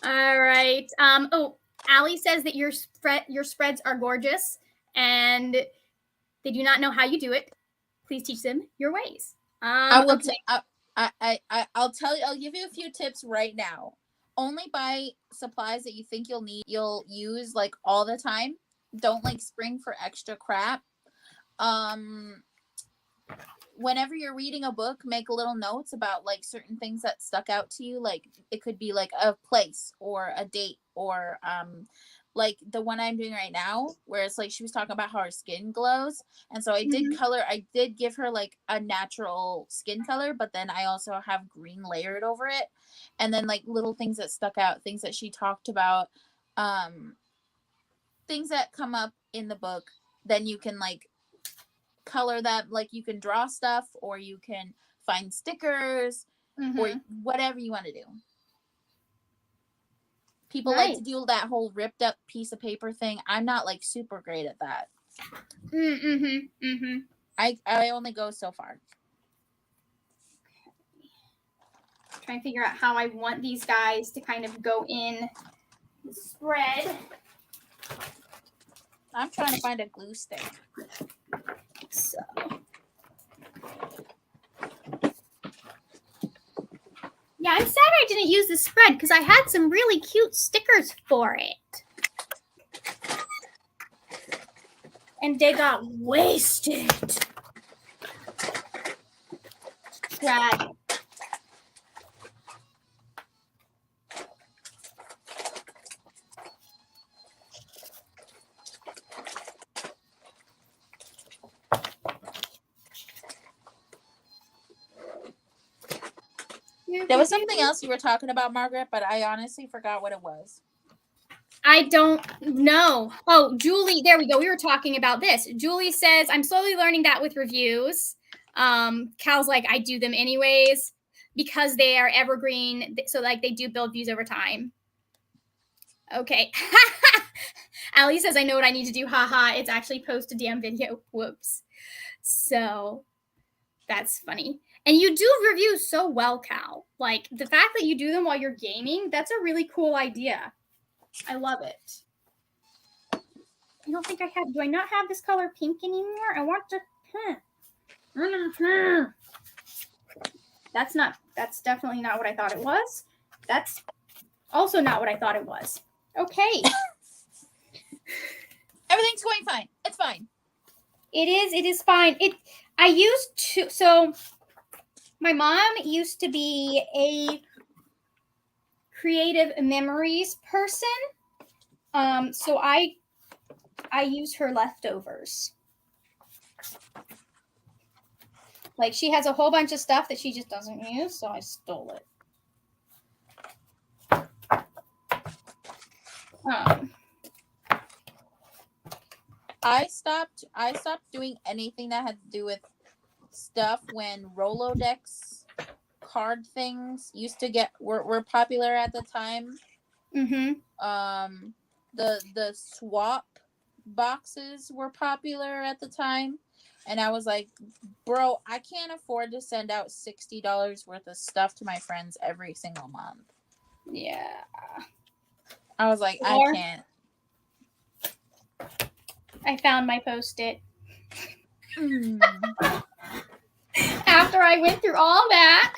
All right. Allie says that your spreads are gorgeous and they do not know how you do it. Please teach them your ways. I will. I'll tell you. I'll give you a few tips right now. Only buy supplies that you think you'll use like all the time. Don't like spring for extra crap. Whenever you're reading a book, make little notes about like certain things that stuck out to you. Like it could be like a place or a date or like the one I'm doing right now, where it's like she was talking about how her skin glows. And so I did I did give her like a natural skin color, but then I also have green layered over it. And then like little things that stuck out, things that she talked about, things that come up in the book, then you can like color that, like you can draw stuff or you can find stickers or whatever you want to do. People like to do that whole ripped up piece of paper thing. I'm not like super great at that. I only go so far. Trying to figure out how I want these guys to kind of go in the spread. I'm trying to find a glue stick. So. Yeah, I'm sad I didn't use the spread because I had some really cute stickers for it. And they got wasted. Tragic. There was something else you were talking about, Margaret, but I honestly forgot what it was. I don't know. Oh, Julie, there we go. We were talking about this. Julie says, I'm slowly learning that with reviews. Cal's like, I do them anyways because they are evergreen. So like they do build views over time. Okay. Allie says, I know what I need to do. Haha. It's actually post a damn video. Whoops. So that's funny. And you do reviews so well, Cal. Like the fact that you do them while you're gaming, that's a really cool idea. I love it. I don't think I have. Do I not have this color pink anymore? I want to. That's definitely not what I thought it was. That's also not what I thought it was. Okay. Everything's going fine. It's fine. It is fine. I used to. So my mom used to be a creative memories person. So I use her leftovers. Like she has a whole bunch of stuff that she just doesn't use, so I stole it. I stopped doing anything that had to do with stuff when Rolodex card things used to were popular at the time. The swap boxes were popular at the time. And I was like, bro, I can't afford to send out $60 worth of stuff to my friends every single month. Yeah. I was like, I Or can't. I found my Post-it. Mm. After I went through all that.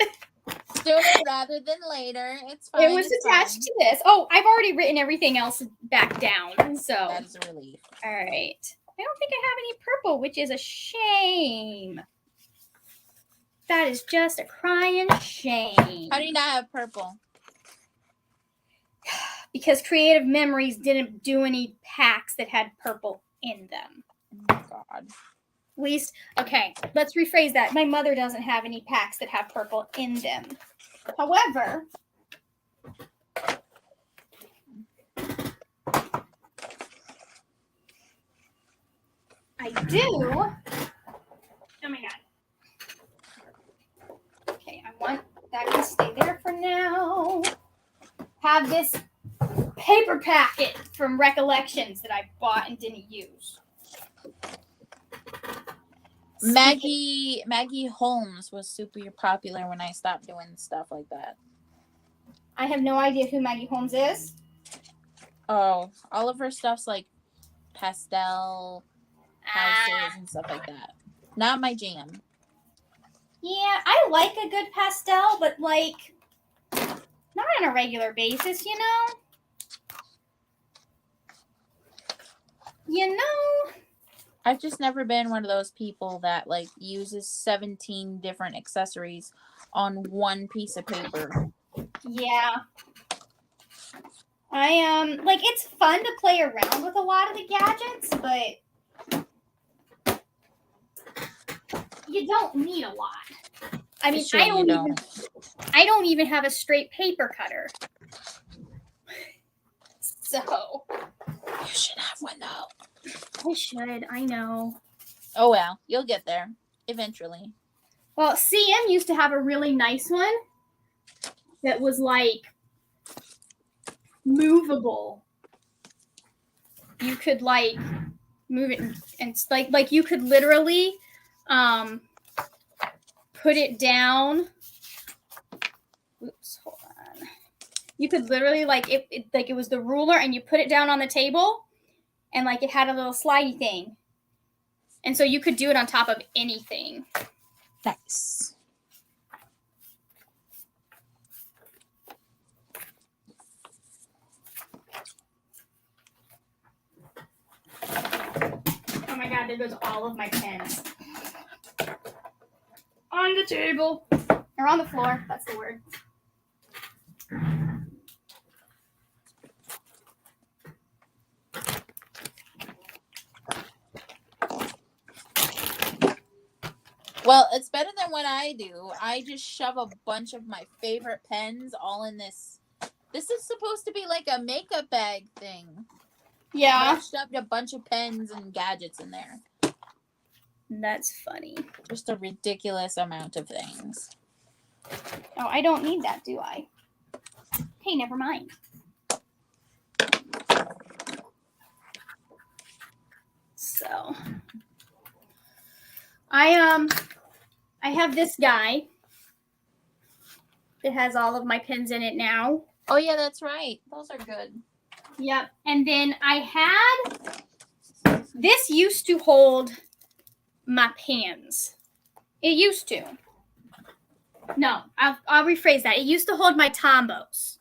Sooner rather than later. It's fine. It was attached to this. Oh, I've already written everything else back down. So that is a relief. All right. I don't think I have any purple, which is a shame. That is just a crying shame. How do you not have purple? Because Creative Memories didn't do any packs that had purple in them. Oh, God. At least, okay, let's rephrase that. My mother doesn't have any packs that have purple in them. However, I do. Oh my God. Okay, I want that to stay there for now. Have this paper packet from Recollections that I bought and didn't use. Maggie Holmes was super popular when I stopped doing stuff like that. I have no idea who Maggie Holmes is. Oh, all of her stuff's like pastel houses and stuff like that. Not my jam. Yeah, I like a good pastel, but like not on a regular basis, you know? I've just never been one of those people that like uses 17 different accessories on one piece of paper. Yeah. I like it's fun to play around with a lot of the gadgets, but you don't need a lot. I mean, Sure, I don't even have a straight paper cutter. So you should have one though. I should, I know. Oh well, you'll get there eventually. Well, CM used to have a really nice one that was like movable. You could like move it and like you could literally put it down. Oops, hold on. You could literally like it was the ruler and you put it down on the table and like it had a little slidey thing. And so you could do it on top of anything. Nice. Oh my God, there goes all of my pens. On the table. Or on the floor, that's the word. Well, it's better than what I do. I just shove a bunch of my favorite pens all in this. This is supposed to be like a makeup bag thing. Yeah. I shoved a bunch of pens and gadgets in there. That's funny. Just a ridiculous amount of things. Oh, I don't need that, do I? Hey, never mind. So, I have this guy that has all of my pens in it now. Oh yeah, that's right. Those are good. Yep. And then I had this used to hold my pens. It used to. No, I'll rephrase that. It used to hold my Tombos.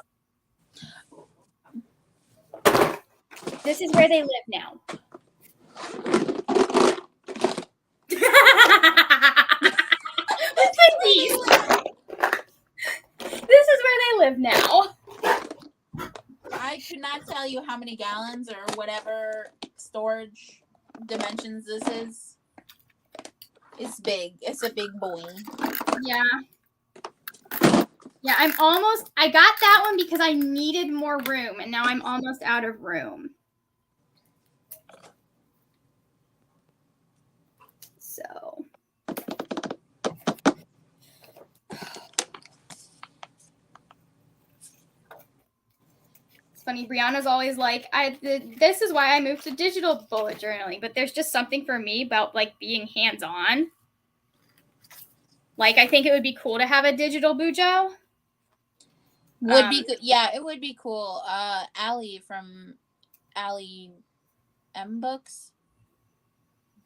This is where they live now. This is where they live now. I could not tell you how many gallons or whatever storage dimensions this is. It's big. It's a big boy. Yeah. Yeah, I got that one because I needed more room, and now I'm almost out of room. So. It's funny. Brianna's always like, this is why I moved to digital bullet journaling, but there's just something for me about like being hands-on. Like, I think it would be cool to have a digital bujo. Would be good. Yeah, it would be cool. Allie from Allie M Books,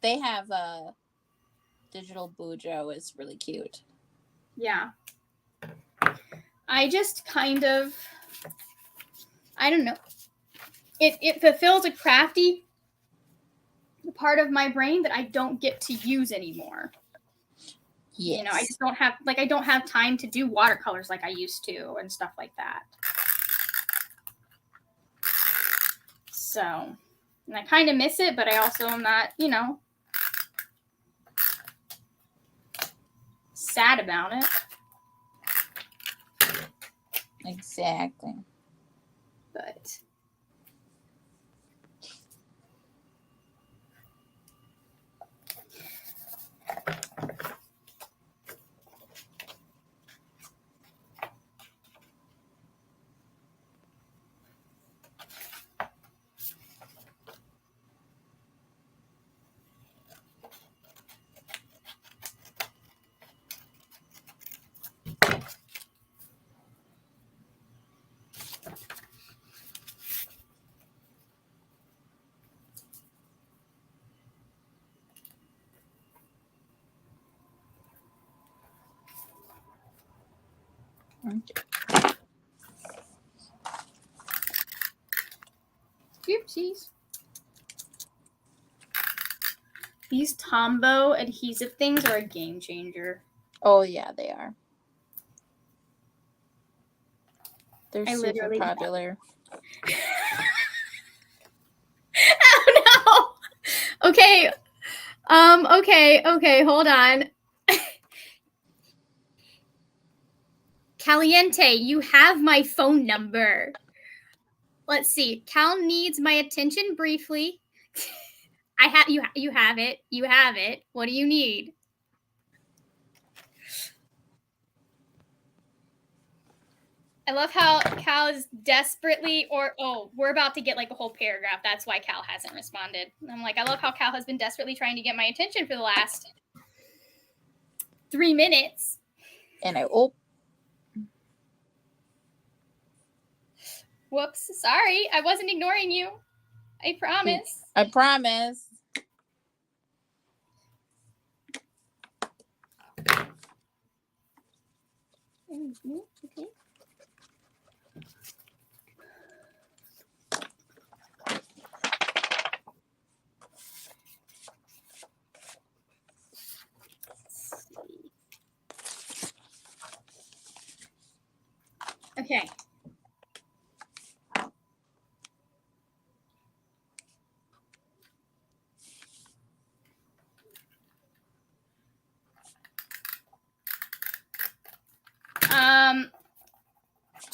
they have a digital bujo. It's really cute. Yeah. I just kind of, I don't know. It fulfills a crafty part of my brain that I don't get to use anymore. Yes. You know, I just don't have, like, I don't have time to do watercolors like I used to and stuff like that. So, and I kind of miss it, but I also am not, you know, sad about it. Exactly. But oopsies. These Tombow adhesive things are a game changer. Oh yeah, they are. They're super popular. Oh no. Okay. Okay, hold on. Caliente, you have my phone number. Let's see. Cal needs my attention briefly. I have you have it. You have it. What do you need? I love how Cal is desperately we're about to get like a whole paragraph. That's why Cal hasn't responded. I'm like, I love how Cal has been desperately trying to get my attention for the last 3 minutes. And Whoops, sorry. I wasn't ignoring you. I promise. I promise. Okay. Okay.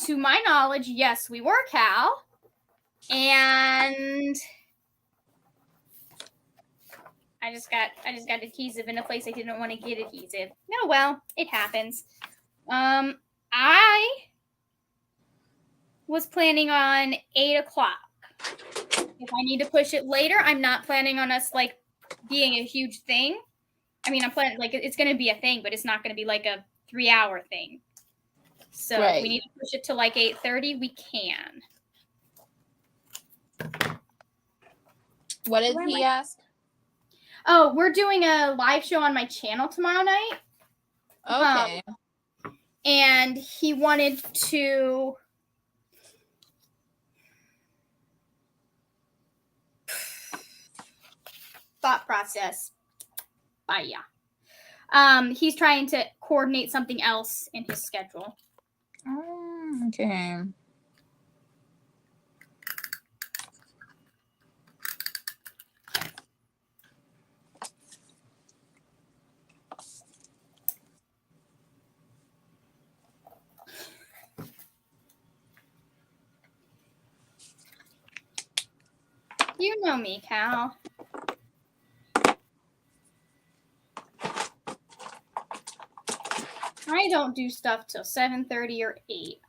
To my knowledge, yes, we were, Cal. And I just got adhesive in a place I didn't want to get adhesive. No, well, it happens. I was planning on 8 o'clock. If I need to push it later, I'm not planning on us like being a huge thing. I mean, I'm planning like it's going to be a thing, but it's not going to be like a 3-hour thing. So if we need to push it to like 8:30, we can. What did he ask? Oh, we're doing a live show on my channel tomorrow night. Okay. And he wanted to thought process. He's trying to coordinate something else in his schedule. Okay. You know me, Cal. I don't do stuff till 7:30 or 8.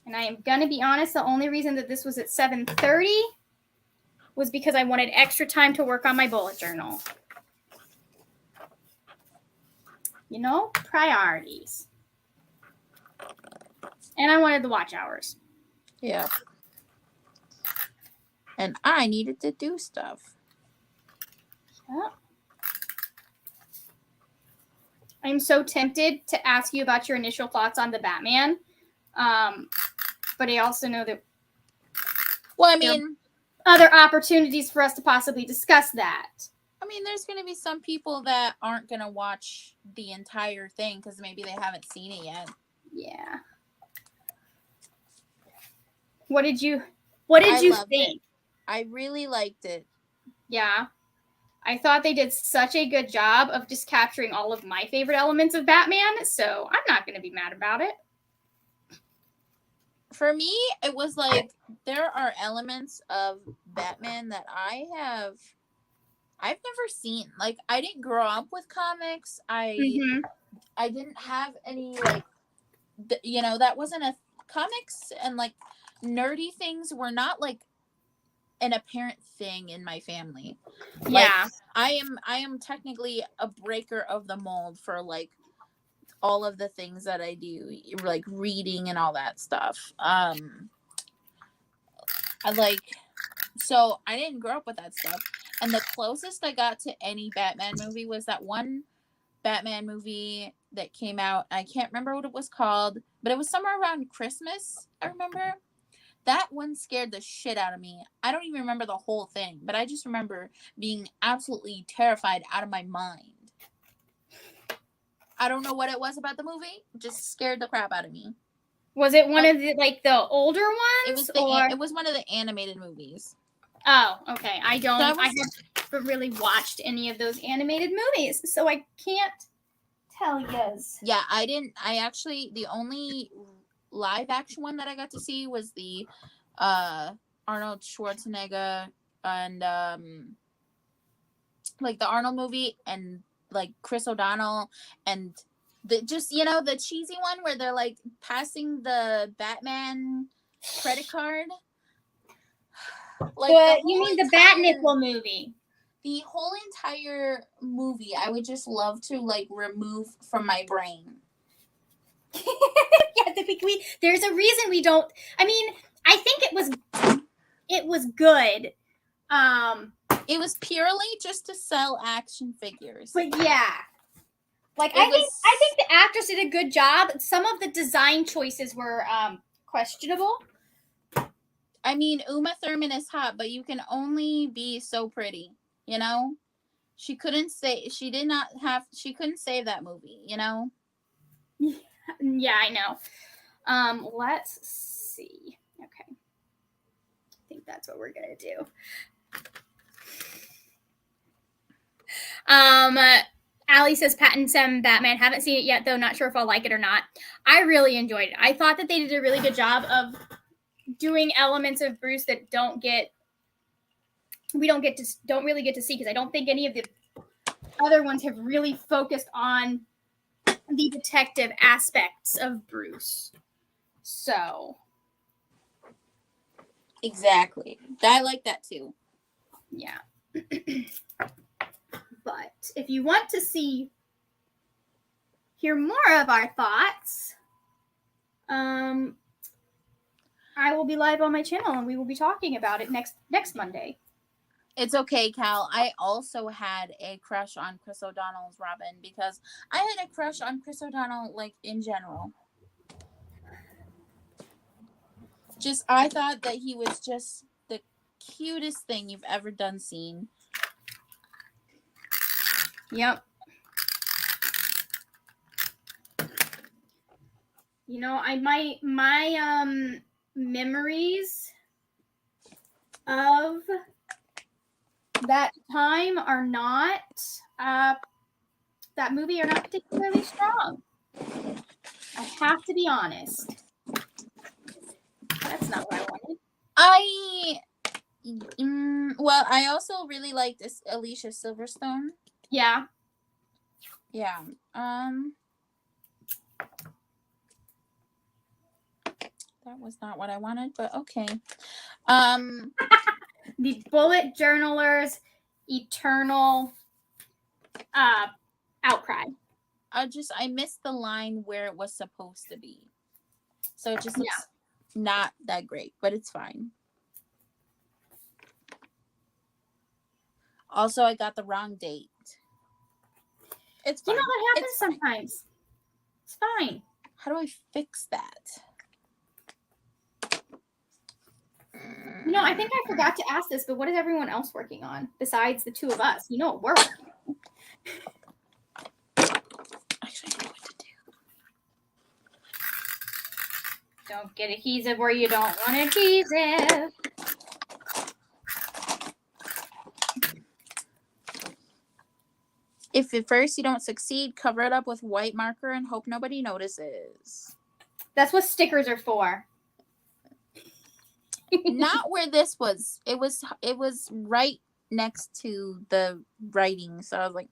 And I am gonna be honest, the only reason that this was at 7:30 was because I wanted extra time to work on my bullet journal. You know, priorities. And I wanted the watch hours. Yeah. And I needed to do stuff. Yeah. I'm so tempted to ask you about your initial thoughts on the Batman. But I also know that well, I mean, other opportunities for us to possibly discuss that. I mean, there's going to be some people that aren't going to watch the entire thing because maybe they haven't seen it yet. Yeah. What did you think? It. I really liked it. Yeah. I thought they did such a good job of just capturing all of my favorite elements of Batman, so I'm not going to be mad about it. For me, it was like there are elements of Batman that I've never seen. Like, I didn't grow up with comics. I didn't have any, like, that wasn't a comics, and like nerdy things were not like an apparent thing in my family. Yeah. Like, I am technically a breaker of the mold for like all of the things that I do, like reading and all that stuff. So I didn't grow up with that stuff. And the closest I got to any Batman movie was that one Batman movie that came out. I can't remember what it was called, but it was somewhere around Christmas, I remember. That one scared the shit out of me. I don't even remember the whole thing, but I just remember being absolutely terrified out of my mind. I don't know what it was about the movie. It just scared the crap out of me. Was it one of the older ones? It was one of the animated movies. Oh, okay. I haven't really watched any of those animated movies, so I can't tell yous. Yeah, the only live action one that I got to see was the Arnold Schwarzenegger and like the Arnold movie, and like Chris O'Donnell, and the cheesy one where they're like passing the Batman credit card. Like, you mean the Bat-Nickel movie? The whole entire movie, I would just love to like remove from my brain. Yeah, there's a reason we don't. I mean, I think it was good. It was purely just to sell action figures. But yeah, like I think the actress did a good job. Some of the design choices were questionable. I mean, Uma Thurman is hot, but you can only be so pretty, you know? She couldn't save that movie, you know? Yeah, I know. Let's see. Okay. I think that's what we're gonna do. Allie says Pattinson Batman. Haven't seen it yet, though. Not sure if I'll like it or not. I really enjoyed it. I thought that they did a really good job of doing elements of Bruce that don't really get to see, because I don't think any of the other ones have really focused on the detective aspects of Bruce. So exactly, I like that too. Yeah. But if you want to hear more of our thoughts, I will be live on my channel and we will be talking about it next Monday. It's okay, Cal. I also had a crush on Chris O'Donnell's Robin, because I had a crush on Chris O'Donnell, like, in general. I thought that he was just the cutest thing you've ever seen. Yep. You know, my memories of that time are not that movie are not particularly strong. I have to be honest. That's not what I wanted. Well, I also really liked Alicia Silverstone. Yeah. That was not what I wanted, but okay. The bullet journaler's eternal outcry. I missed the line where it was supposed to be. So it just looks not that great, but it's fine. Also, I got the wrong date. It's fine. You know, that happens sometimes. It's fine. How do I fix that? You know, I think I forgot to ask this, but what is everyone else working on besides the two of us? You know what we're working on. Actually, I know what to do. Don't get adhesive where you don't want adhesive. If at first you don't succeed, cover it up with white marker and hope nobody notices. That's what stickers are for. Not where this was. It was right next to the writing, so I was like,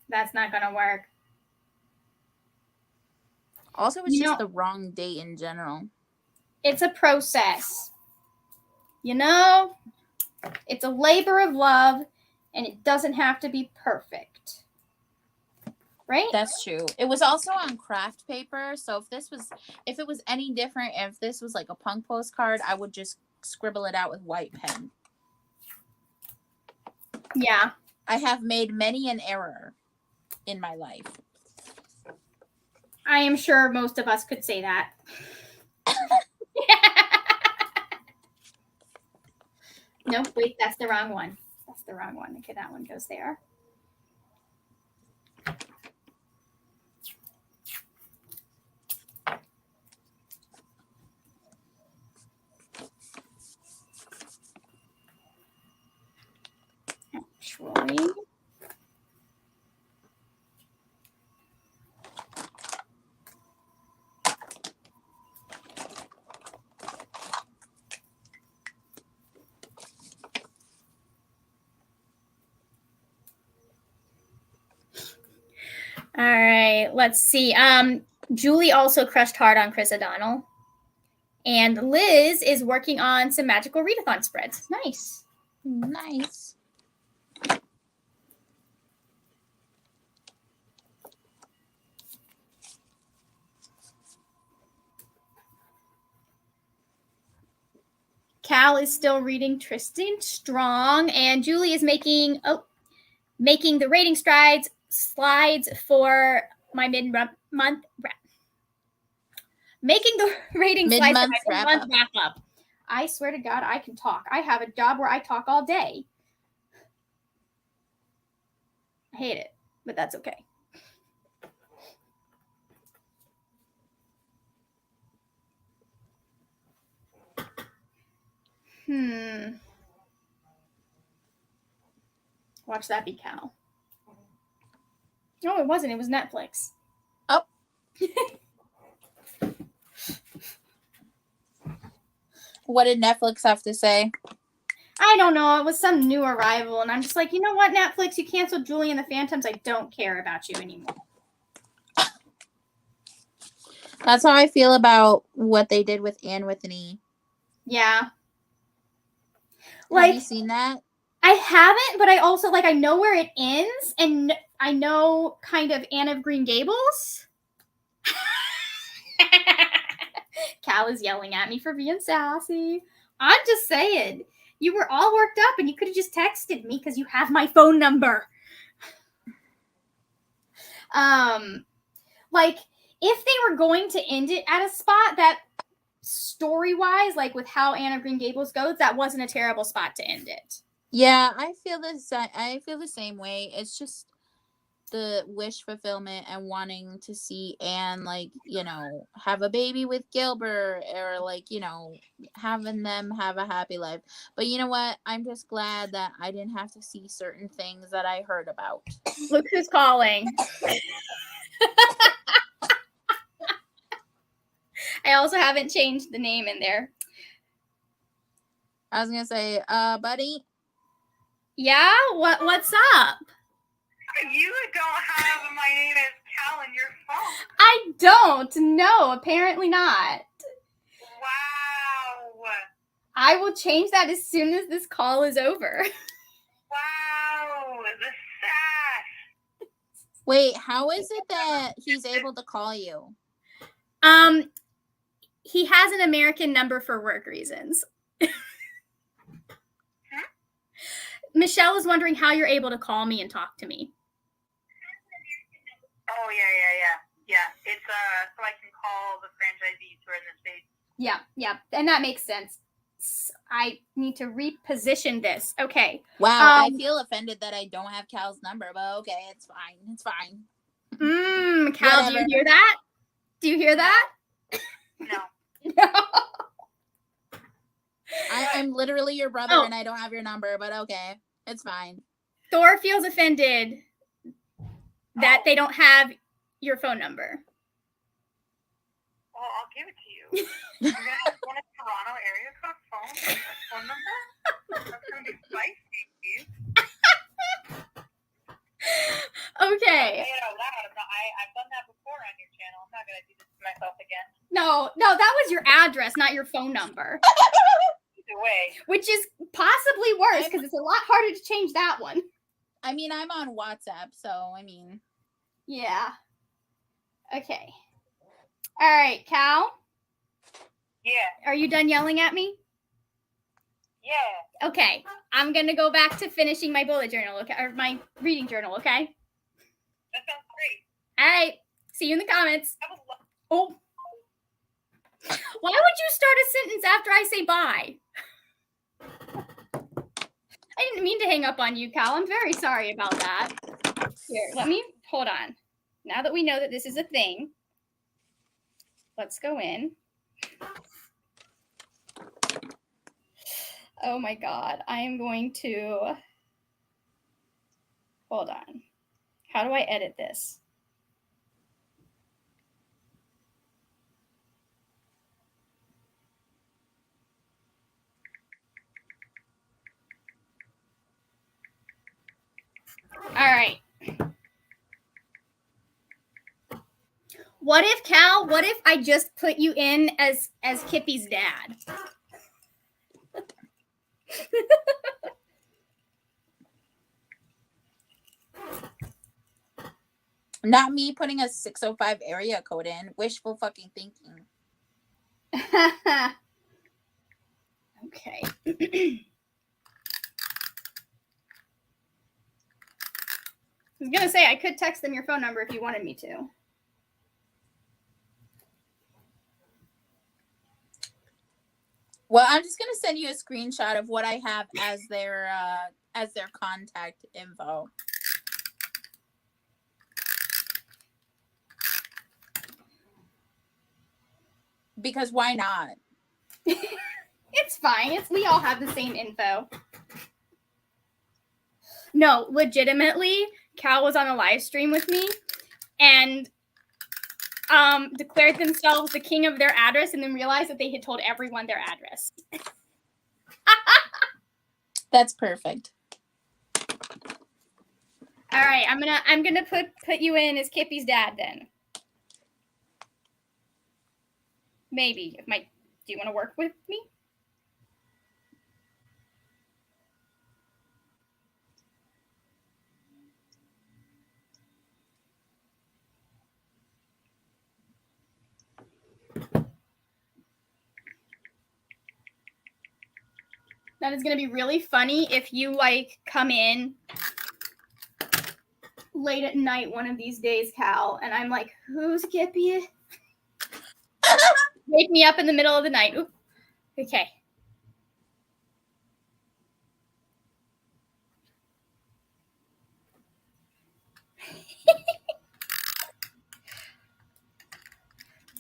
That's not gonna work. Also, it's just the wrong date in general. It's a process. You know, it's a labor of love, and it doesn't have to be perfect. Right? That's true. It was also on craft paper, so if it was any different, if this was like a punk postcard, I would just scribble it out with white pen. Yeah. I have made many an error in my life. I am sure most of us could say that. Nope, wait, that's the wrong one. That's the wrong one. Okay, that one goes there. Actually. All right, let's see. Julie also crushed hard on Chris O'Donnell. And Liz is working on some magical readathon spreads. Nice. Nice. Cal is still reading Tristan Strong, and Julie is making the rating slides for my mid-month making the rating slides for my mid-month wrap-up. I swear to God, I can talk. I have a job where I talk all day. I hate it, but that's okay. Watch that be Cal. No, it wasn't. It was Netflix. Oh. What did Netflix have to say? I don't know. It was some new arrival, and I'm just like, you know what, Netflix? You canceled Julie and the Phantoms. I don't care about you anymore. That's how I feel about what they did with Anne with an E. Yeah. Have you seen that? I haven't, but I also, I know where it ends, and I know kind of Anne of Green Gables. Cal is yelling at me for being sassy. I'm just saying. You were all worked up, and you could have just texted me because you have my phone number. If they were going to end it at a spot that story-wise, with how Anne of Green Gables goes, that wasn't a terrible spot to end it. Yeah, I feel the same way. It's just the wish fulfillment and wanting to see Anne, have a baby with Gilbert, or having them have a happy life. But you know what? I'm just glad that I didn't have to see certain things that I heard about. Look who's calling. I also haven't changed the name in there. I was gonna say, buddy. Yeah? What's up? You don't have my name as Cal in your phone. I don't. No, apparently not. I will change that as soon as this call is over. Wow, the sass. Wait, how is it that he's able to call you? He has an American number for work reasons. Michelle is wondering how you're able to call me and talk to me. Oh, yeah. It's so I can call the franchisees who are in the States. Yeah, and that makes sense. I need to reposition this. Okay. Wow, I feel offended that I don't have Cal's number, but okay, it's fine. It's fine. Cal, Whatever. do you hear that? Do you hear that? No. I'm literally your brother and I don't have your number, but okay. It's fine. Thor feels offended that they don't have your phone number. Well, I'll give it to you. You're going to have one of Toronto area code phone number? That's going to be spicy. Okay. I've done that before on your channel. I'm not going to do this to myself again. No, that was your address, not your phone number. Either way. Which is possibly worse because it's a lot harder to change that one. I mean, I'm on WhatsApp, so I mean. Yeah. Okay. All right, Cal? Yeah. Are you done yelling at me? Yeah. Okay. I'm going to go back to finishing my bullet journal, okay? Or my reading journal, okay? That sounds great. All right. See you in the comments. I would love. Oh. Why would you start a sentence after I say bye? I didn't mean to hang up on you, Cal. I'm very sorry about that. Here, hold on. Now that we know that this is a thing, let's go in. Oh my God. I am going to, hold on. How do I edit this? All right. What if I just put you in as Kippy's dad? Not me putting a 605 area code in. Wishful fucking thinking. Okay. I was gonna say I could text them your phone number if you wanted me to. Well, I'm just gonna send you a screenshot of what I have as their contact info. Because why not? It's fine. We all have the same info. No, legitimately, Cal was on a live stream with me and declared themselves the king of their address and then realized that they had told everyone their address. That's perfect. All right, I'm gonna put you in as Kippy's dad then. Maybe. Do you want to work with me? That is going to be really funny if you come in late at night one of these days, Cal, and I'm like, who's Kippy? Wake me up in the middle of the night. Oop. Okay.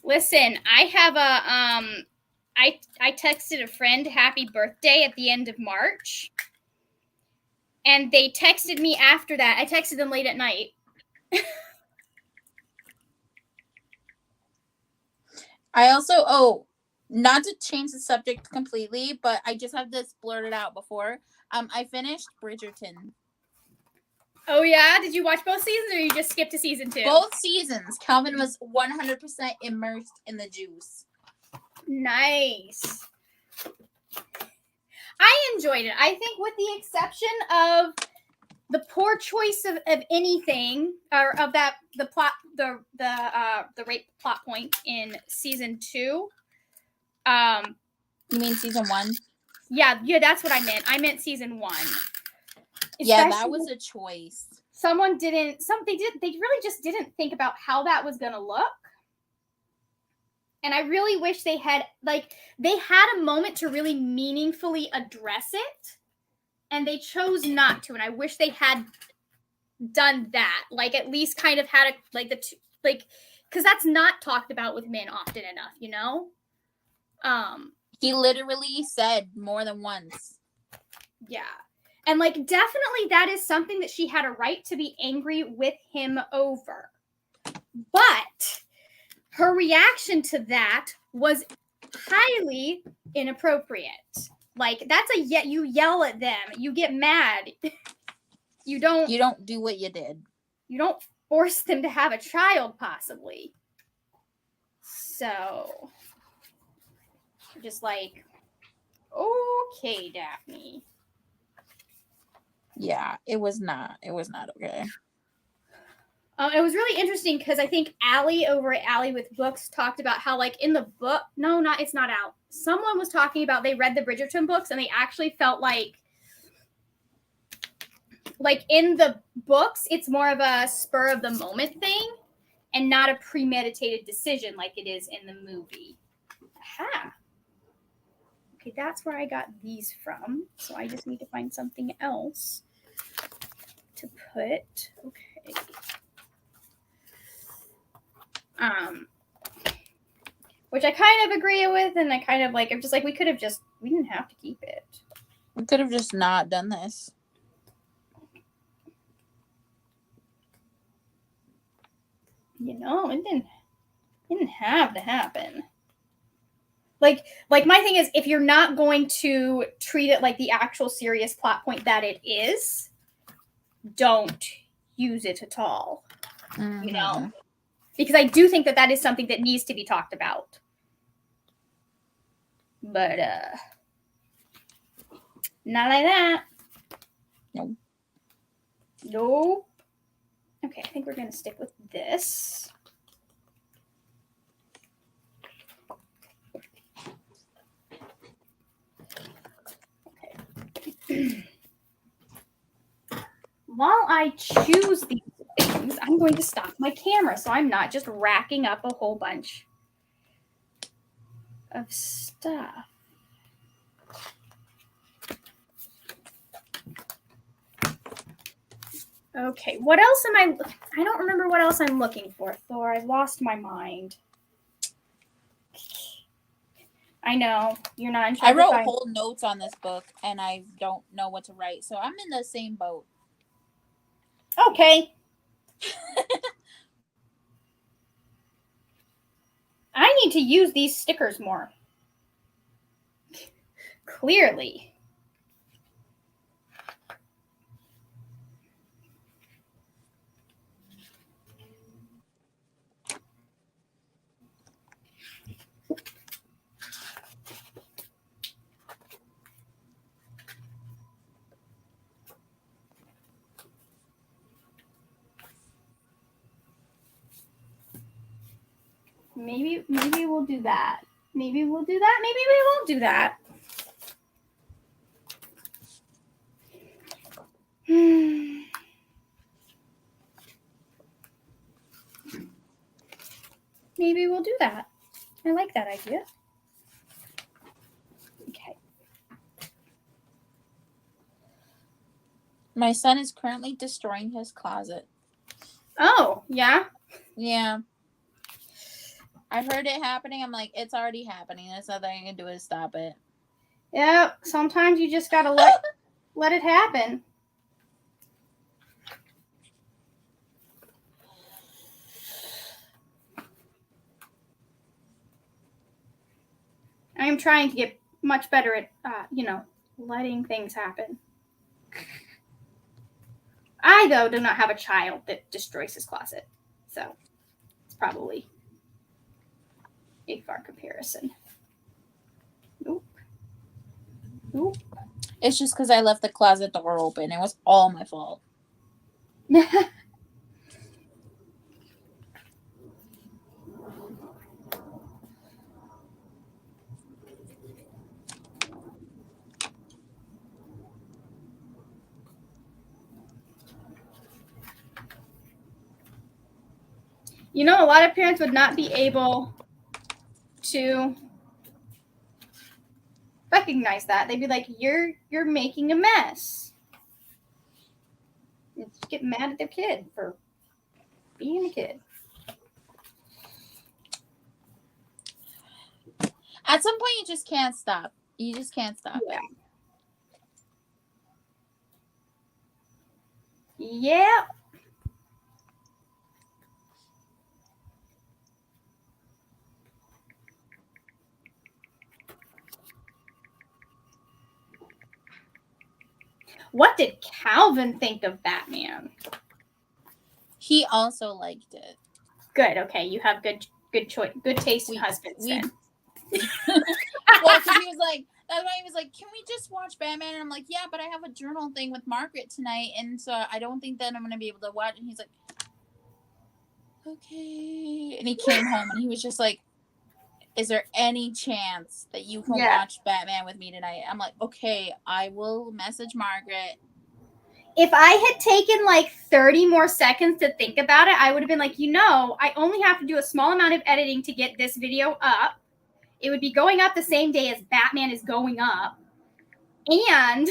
Listen, I have I texted a friend happy birthday at the end of March. And they texted me after that. I texted them late at night. I also, not to change the subject completely, but I just have this blurted out before. I finished Bridgerton. Oh yeah? Did you watch both seasons or you just skipped to season 2? Both seasons. Calvin was 100% immersed in the juice. Nice. I enjoyed it. I think with the exception of the poor choice of anything, or of that the plot, the rape plot point in season 2. You mean season 1? Yeah, that's what I meant. I meant season 1. Yeah, that was a choice. They really just didn't think about how that was gonna look. And I really wish they had a moment to really meaningfully address it, and they chose not to. And I wish they had done that, like at least kind of had because that's not talked about with men often enough, you know. He literally said more than once. Yeah, and like definitely that is something that she had a right to be angry with him over, but her reaction to that was highly inappropriate. Like that's you yell at them, you get mad. You don't do what you did. You don't force them to have a child, possibly. So, just like, okay, Daphne. Yeah, it was not okay. It was really interesting because I think Allie over at Allie with Books talked about how, like, in the book, it's not Al. Someone was talking about they read the Bridgerton books and they actually felt like in the books, it's more of a spur of the moment thing and not a premeditated decision like it is in the movie. Aha. Okay, that's where I got these from. So I just need to find something else to put. Okay. Which I kind of agree with, and I kind of like, I'm just like, we didn't have to keep it. We could have just not done this. You know, it didn't have to happen. Like my thing is, if you're not going to treat it like the actual serious plot point that it is, don't use it at all. Mm-hmm. You know? Because I do think that is something that needs to be talked about. But, not like that. Nope. Nope. Okay, I think we're going to stick with this. Okay. While I choose these things, I'm going to stop my camera so I'm not just racking up a whole bunch of stuff. Okay, what else am I don't remember what else I'm looking for, Thor. I've lost my mind. I know, you're not in charge. I wrote whole notes on this book, and I don't know what to write, so I'm in the same boat. Okay. I need to use these stickers more. Clearly. Maybe we'll do that. Maybe we'll do that. Maybe we won't do that. Maybe we'll do that. I like that idea. Okay. My son is currently destroying his closet. Oh, yeah? Yeah. I heard it happening. I'm like, it's already happening. There's nothing I can do to stop it. Yeah, sometimes you just gotta let it happen. I am trying to get much better at, letting things happen. I, though, do not have a child that destroys his closet. So, it's probably a far comparison. Nope. Ooh. It's just because I left the closet door open. It was all my fault. You know, a lot of parents would not be able to recognize that. They'd be like, you're making a mess. And just get mad at their kid for being a kid. At some point, you just can't stop. You just can't stop Yeah. it. Yeah. What did Calvin think of Batman? He also liked it. Good. Okay, you have good choice, good taste in husbands. Then. Well, because he was like, that's why he was like, can we just watch Batman? And I'm like, yeah, but I have a journal thing with Margaret tonight, and so I don't think that I'm gonna be able to watch. And he's like, okay. And he came home and he was just like, is there any chance that you can watch Batman with me tonight? I'm like, okay, I will message Margaret. If I had taken like 30 more seconds to think about it, I would have been like, I only have to do a small amount of editing to get this video up. It would be going up the same day as Batman is going up. And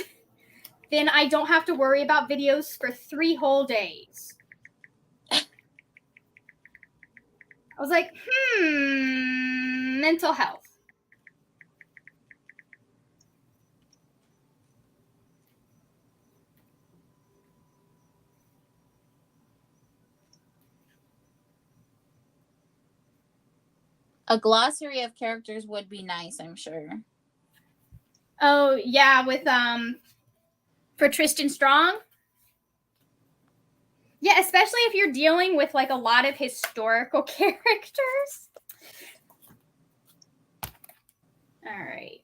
then I don't have to worry about videos for 3 whole days. I was like, mental health. A glossary of characters would be nice, I'm sure. Oh, yeah, with for Tristan Strong. Yeah, especially if you're dealing with like a lot of historical characters. All right.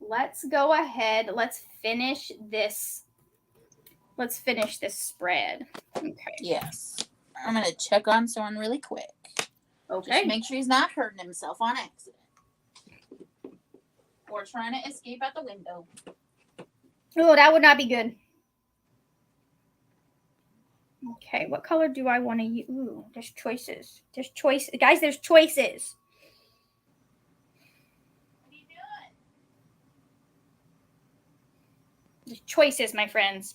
Let's go ahead. Let's finish this spread. Okay. Yes. I'm going to check on someone really quick. Okay. Just make sure he's not hurting himself on accident. Or trying to escape out the window. Oh, that would not be good. Okay, what color do I want to use? Ooh, there's choices. There's choices. Guys, there's choices. What are you doing? There's choices, my friends.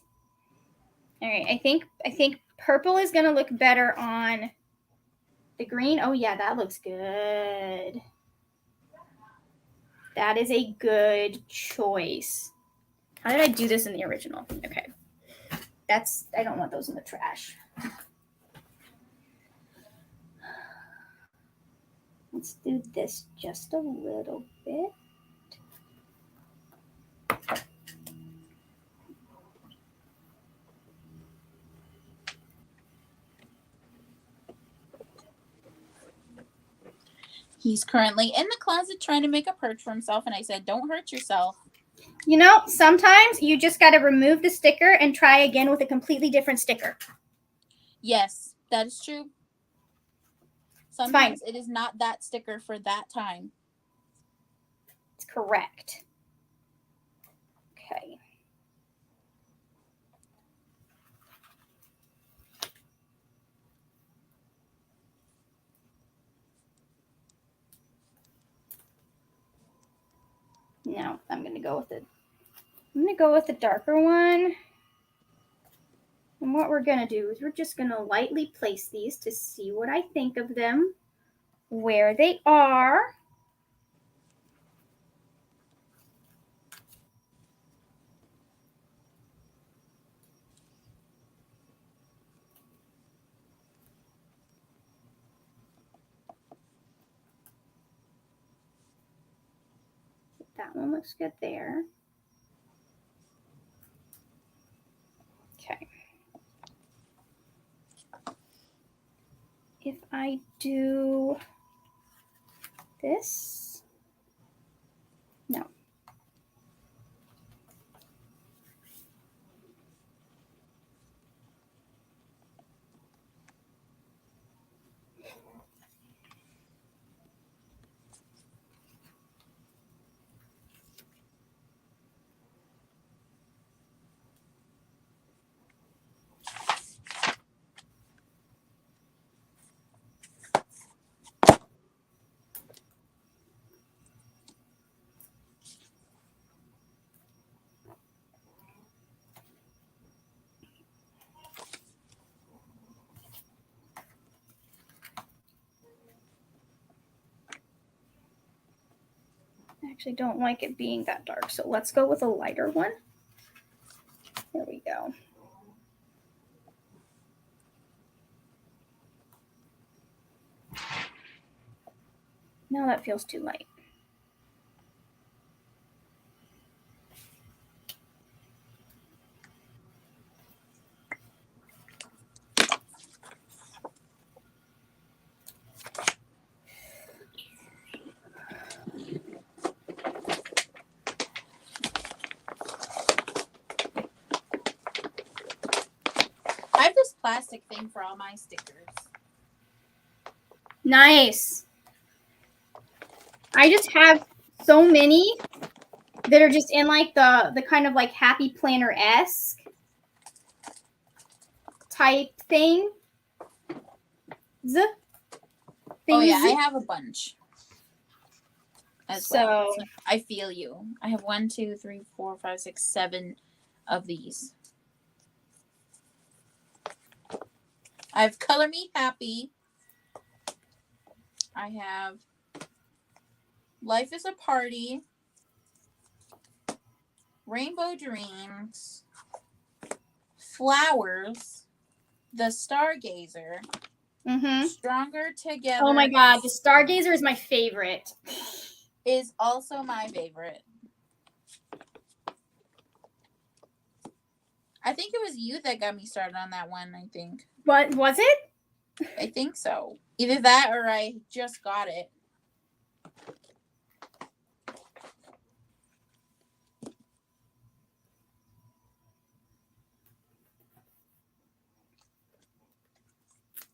All right, I think purple is going to look better on the green. Oh, yeah, that looks good. That is a good choice. How did I do this in the original? Okay. I don't want those in the trash. Let's do this just a little bit. He's currently in the closet trying to make a perch for himself, and I said, don't hurt yourself. Sometimes you just got to remove the sticker and try again with a completely different sticker. Yes, that is true. Sometimes it is not that sticker for that time. It's correct. Okay. Now I'm going to go with the darker one. And what we're going to do is we're just going to lightly place these to see what I think of them, where they are. That one looks good there. Okay. If I do this, no. actually don't like it being that dark, so let's go with a lighter one. There we go. No, that feels too light. I have this plastic thing for all my stickers. Nice. I just have so many that are just in like the kind of like Happy Planner-esque type thing. Oh yeah, I have a bunch. As well. So I feel you. I have 1, 2, 3, 4, 5, 6, 7 of these. I have Color Me Happy. I have Life is a Party. Rainbow Dreams. Flowers. The Stargazer. Stronger Together. Oh my god, the Stargazer is my favorite. Is also my favorite. I think it was you that got me started on that one, I think. What was it? I think so. Either that or I just got it.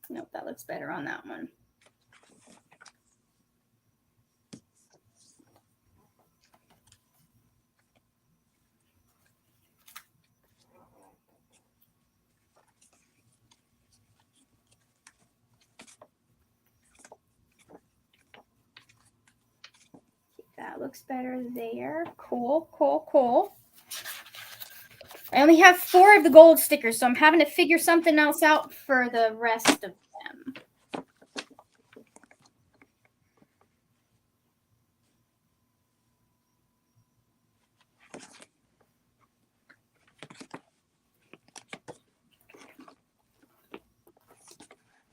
Nope, that looks better on that one. That looks better there. Cool, cool, cool. I only have 4 of the gold stickers, so I'm having to figure something else out for the rest of them.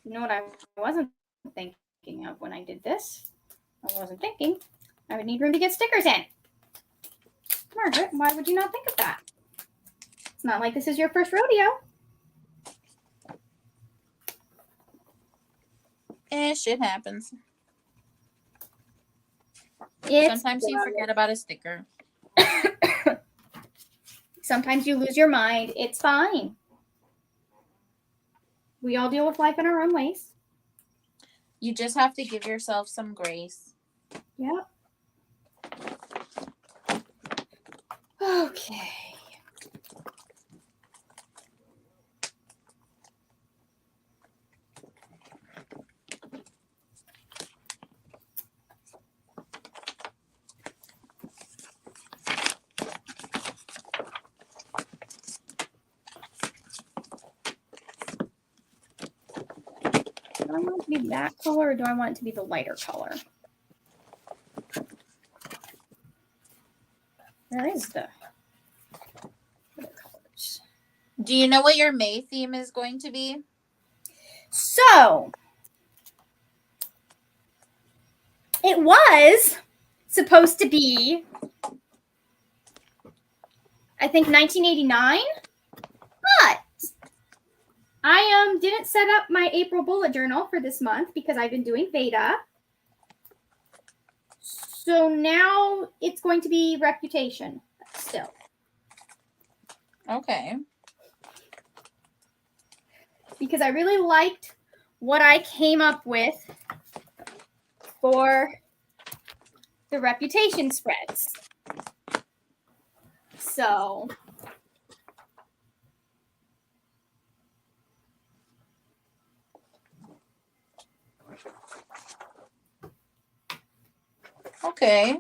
You know what I wasn't thinking of when I did this? I wasn't thinking I would need room to get stickers in. Margaret, why would you not think of that? It's not like this is your first rodeo. Shit happens. Sometimes you forget about a sticker. Sometimes you lose your mind. It's fine. We all deal with life in our own ways. You just have to give yourself some grace. Yep. Okay. Do I want it to be that color or do I want it to be the lighter color? Where is the other colors? Do you know what your May theme is going to be? So, it was supposed to be, I think, 1989, but I didn't set up my April bullet journal for this month because I've been doing Veda. So now it's going to be Reputation still. Okay. Because I really liked what I came up with for the Reputation spreads. So okay.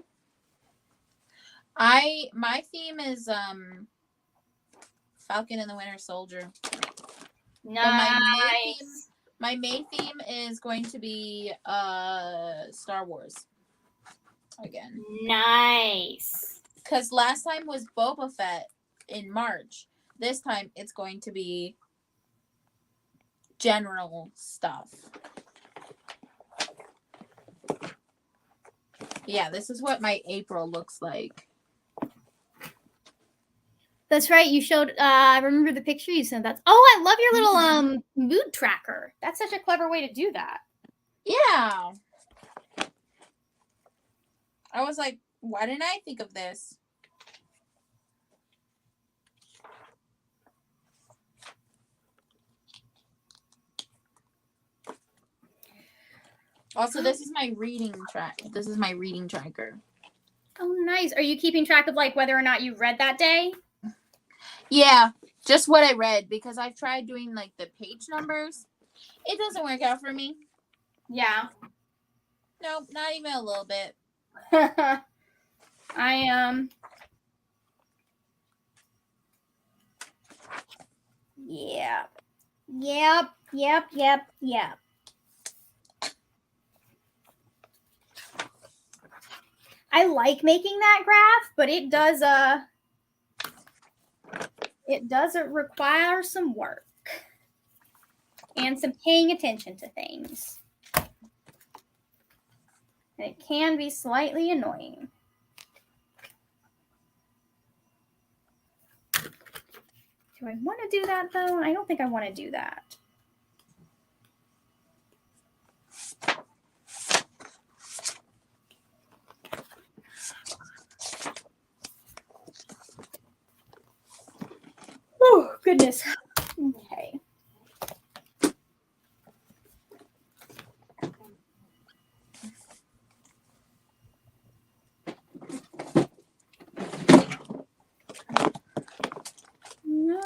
My theme is Falcon and the Winter Soldier. nice. My May theme is going to be Star Wars. again. Nice. Because last time was Boba Fett in March. This time it's going to be general stuff. Yeah, this is what my April looks like. That's right. You showed. I remember the picture you sent. That's. Oh, I love your little mood tracker. That's such a clever way to do that. Yeah. I was like, why didn't I think of this? Also, this is my reading track. This is my reading tracker. Oh, nice. Are you keeping track of like whether or not you read that day? Yeah, just what I read, because I've tried doing like the page numbers. It doesn't work out for me. Yeah. Nope, not even a little bit. Yeah. Yep. I like making that graph, but it does require some work and some paying attention to things. And it can be slightly annoying. Do I want to do that though? I don't think I want to do that. Oh, goodness. Okay. No.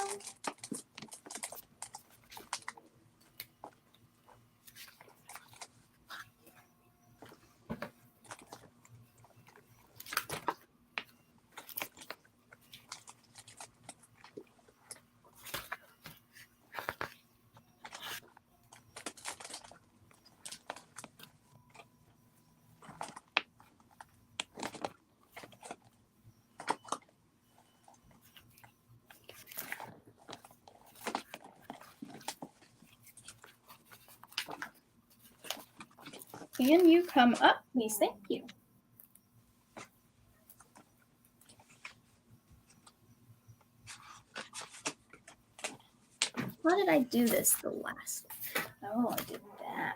Can you come up, please? Thank you. How did I do this the last one? Oh, I did that.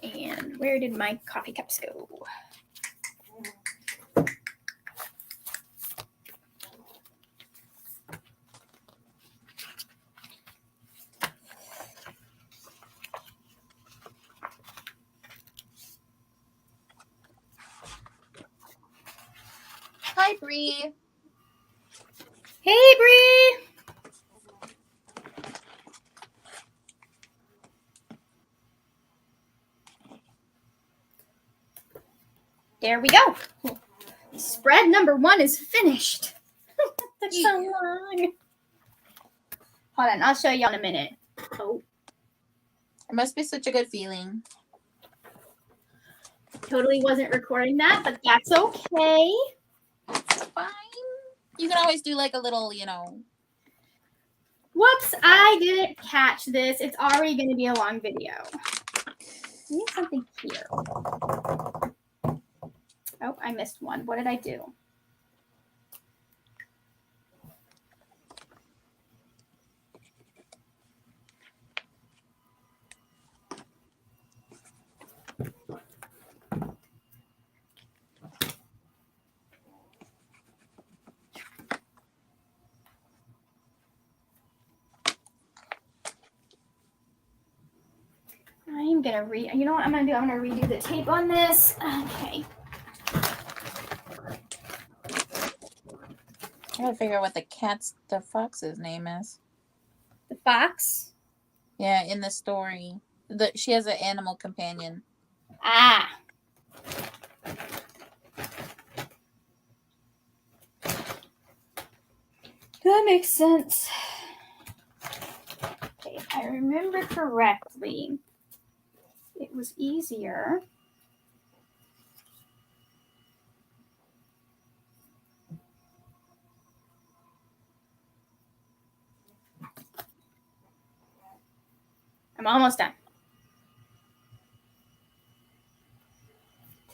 And where did my coffee cups go? Hi, Bree. Hey, Bree. There we go. Spread number 1 is finished. Took so long. Hold on, I'll show you in a minute. Oh, It must be such a good feeling. totally wasn't recording that, but that's okay. It's fine. You can always do like a little, Whoops, I didn't catch this. It's already going to be a long video. I need something here. Oh, I missed one. What did I do? I'm gonna you know what I'm gonna do? I'm gonna redo the tape on this. Okay. I gotta figure out what the fox's name is. The fox? Yeah, in the story. She has an animal companion. Ah. That makes sense. Okay, if I remember correctly, it was easier. I'm almost done.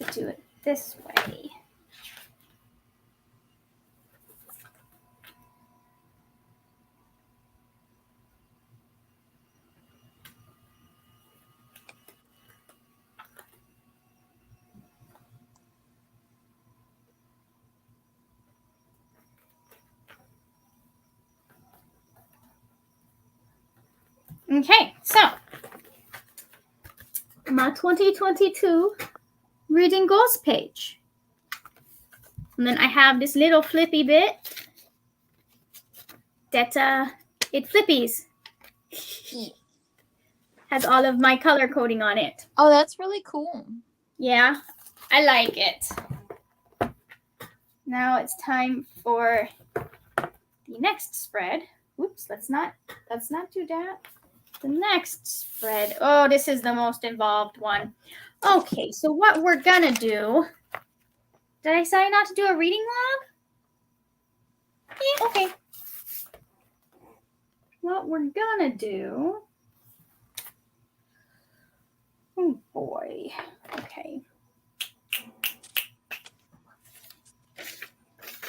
To do it this way. Okay, so my 2022 reading goals page. And then I have this little flippy bit that it flippies. Has all of my color coding on it. Oh, that's really cool. Yeah, I like it. Now it's time for the next spread. Oops, let's not do that. The next spread. Oh, this is the most involved one. Okay, so what we're gonna do. Did I say not to do a reading log? Yeah, okay. What we're gonna do. Oh boy. Okay.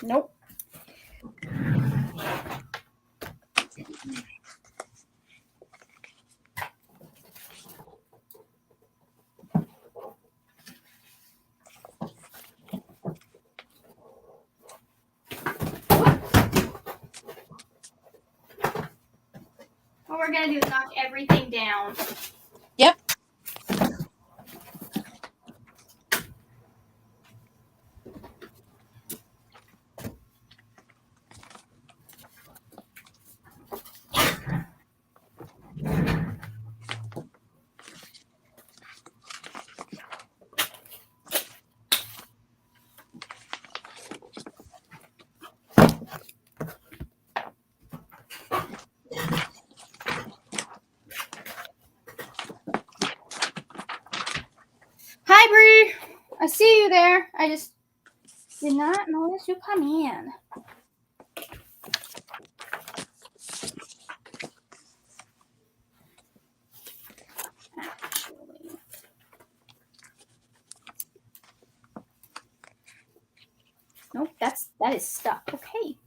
Nope. What we're gonna do is knock everything down. Yep. Hi, Bree. I see you there. I just did not notice you come in. Actually. Nope, that is stuck. Okay.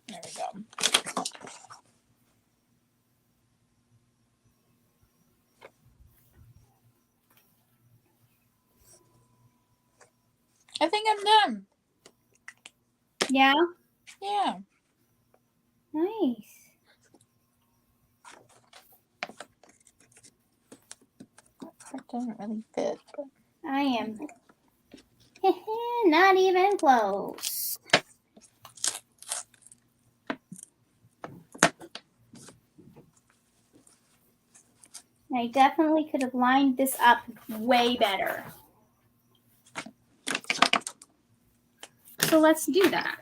There we go. I think I'm done. Yeah? Yeah. Nice. That part doesn't really fit. But... I am not even close. I definitely could have lined this up way better. So let's do that.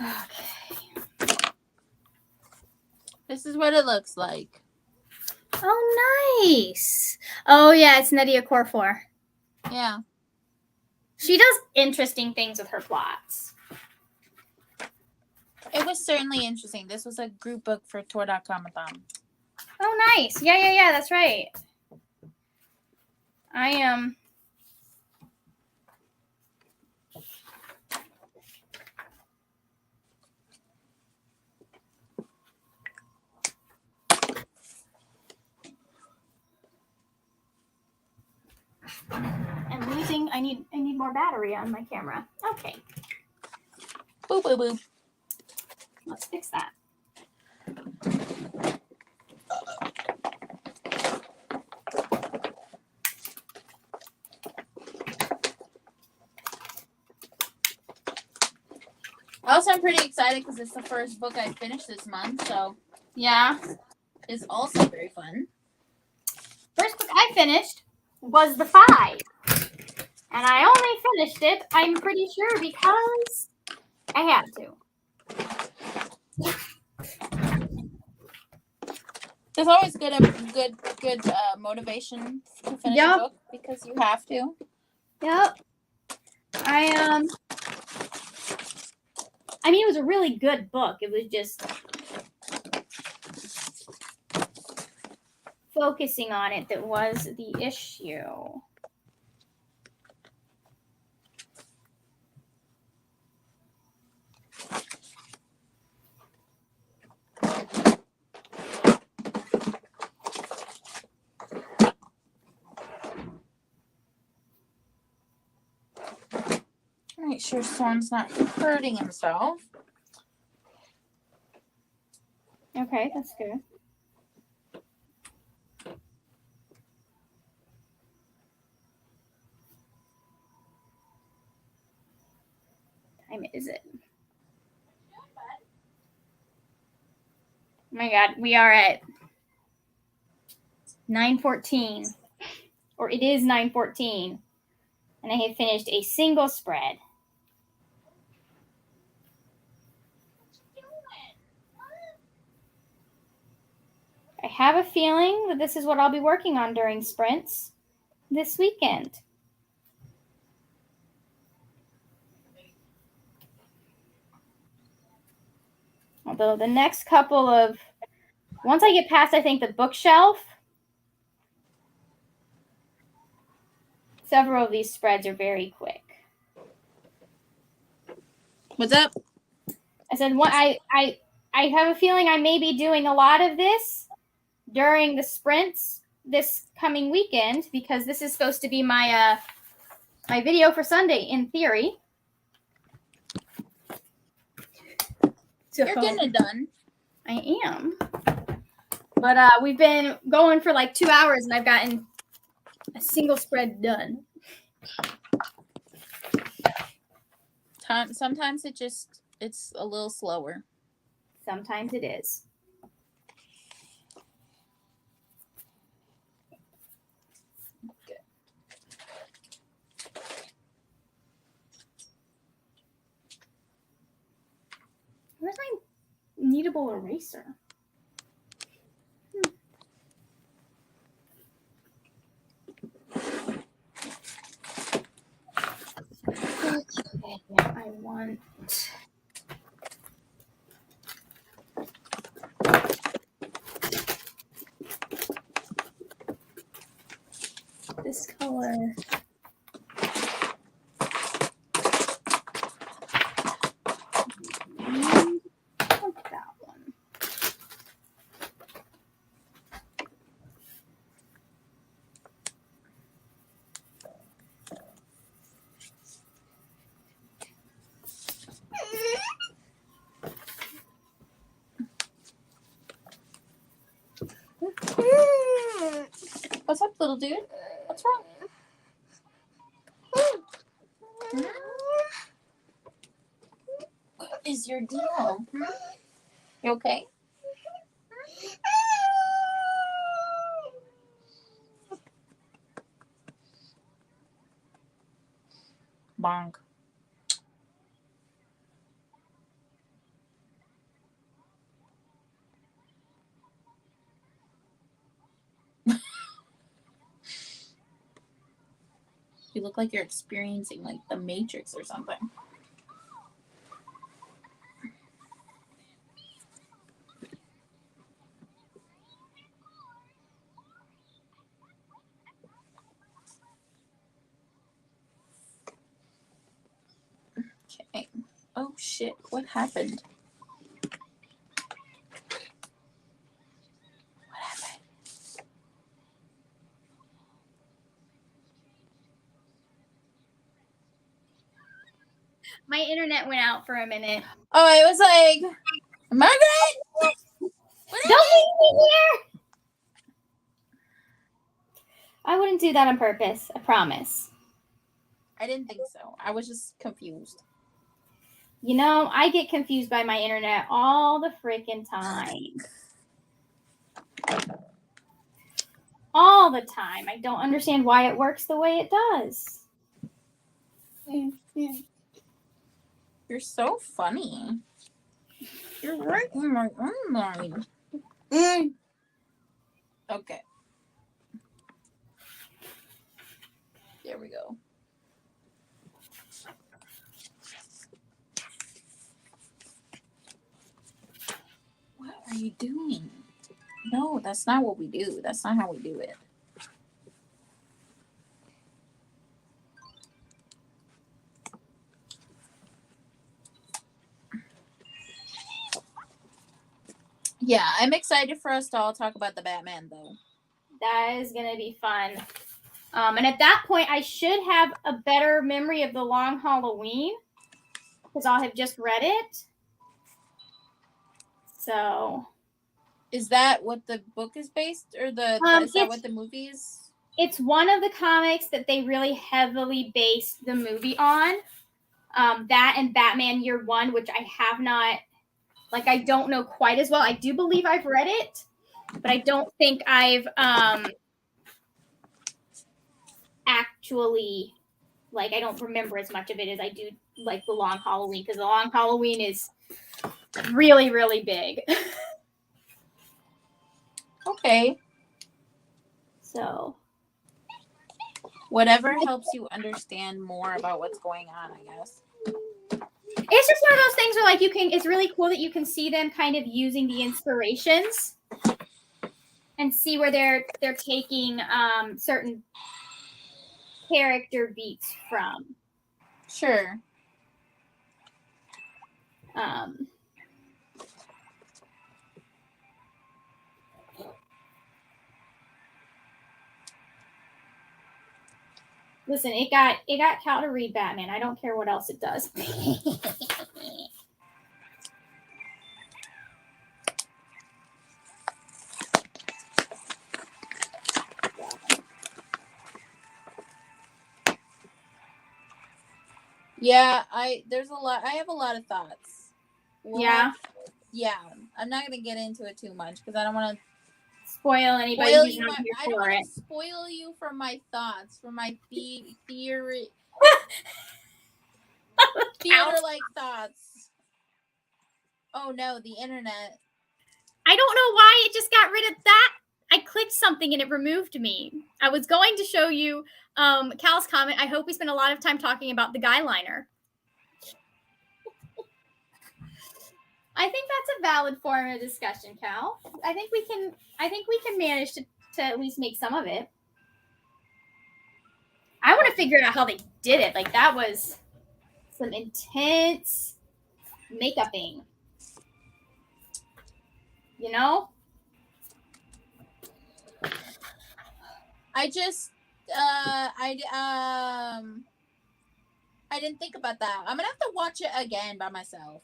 Okay. This is what it looks like. Oh, nice. Oh, yeah, it's Nadia Corfor. Yeah. She does interesting things with her plots. It was certainly interesting. This was a group book for Tor.com-a-thon. Oh, nice. Yeah, that's right. I am. I need more battery on my camera. Okay. Boop, boop, boop. Let's fix that. Also, I'm pretty excited because it's the first book I finished this month, so Yeah. it's also very fun. First book I finished was The Five. And I only finished it, I'm pretty sure, because I had to. There's always good motivation to finish a book because you have to. Yep. I mean, it was a really good book. It was just focusing on it that was the issue. Make sure Storm's not hurting himself. Okay, that's good. Time is it? Oh my God, we are at 9:14, or it is 9:14, and I have finished a single spread. I have a feeling that this is what I'll be working on during sprints this weekend. Although the next couple of, once I get past, I think, the bookshelf, several of these spreads are very quick. What's up? I said, I have a feeling I may be doing a lot of this during the sprints this coming weekend, because this is supposed to be my my video for Sunday in theory. So, you're getting it done. I am. But we've been going for like 2 hours, and I've gotten a single spread done. Sometimes it's a little slower. Sometimes it is. Okay. Where's my kneadable eraser? Okay, yeah, I want this color. That one. What's up, little dude? What's wrong? What is your deal? You okay? Bonk. You look like you're experiencing like the Matrix or something. Okay. Oh shit, what happened? What happened? My internet went out for a minute. Oh, it was like, Margaret! Don't leave me here! I wouldn't do that on purpose. I promise. I didn't think so. I was just confused. You know, I get confused by my internet all the freaking time. All the time. I don't understand why it works the way it does. You're so funny. You're right in my own mind. Okay. There we go. What are you doing? No, that's not what we do. That's not how we do it. Yeah, I'm excited for us to all talk about the Batman, though. That is going to be fun. And at that point, I should have a better memory of The Long Halloween because I'll have just read it. So, is that what the book is based, or is that what the movie is? It's one of the comics that they really heavily based the movie on. That and Batman Year One, which I have not, like, I don't know quite as well. I do believe I've read it, but I don't think I've actually, like, I don't remember as much of it as I do, like, The Long Halloween, because The Long Halloween is really, really big. Okay. So, whatever helps you understand more about what's going on, I guess. It's just one of those things where, like, it's really cool that you can see them kind of using the inspirations and see where they're taking certain character beats from. Sure. Listen, it got Cal to read Batman. I don't care what else it does. Yeah, I have a lot of thoughts. Yeah. I'm not gonna get into it too much because I don't want to spoil anybody who's not here I don't for want it. to spoil you from my thoughts, from my theory, theater-like thoughts. Oh no, the internet. I don't know why it just got rid of that. I clicked something and it removed me. I was going to show you Cal's comment. I hope we spend a lot of time talking about the guy liner. I think that's a valid form of discussion, Cal. I think we can manage to at least make some of it. I want to figure out how they did it. Like, that was some intense makeuping. You know? I just I didn't think about that. I'm gonna have to watch it again by myself.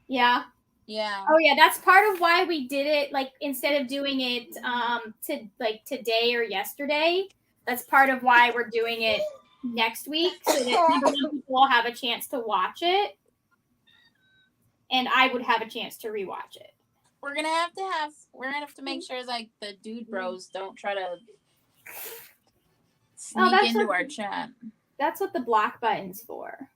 Yeah. Yeah. Oh yeah, that's part of why we did it. Like, instead of doing it today or yesterday, that's part of why we're doing it next week, so that people will have a chance to watch it, and I would have a chance to rewatch it. We're gonna have to make sure, like, the dude bros don't try to sneak into our chat. That's what the block button's for.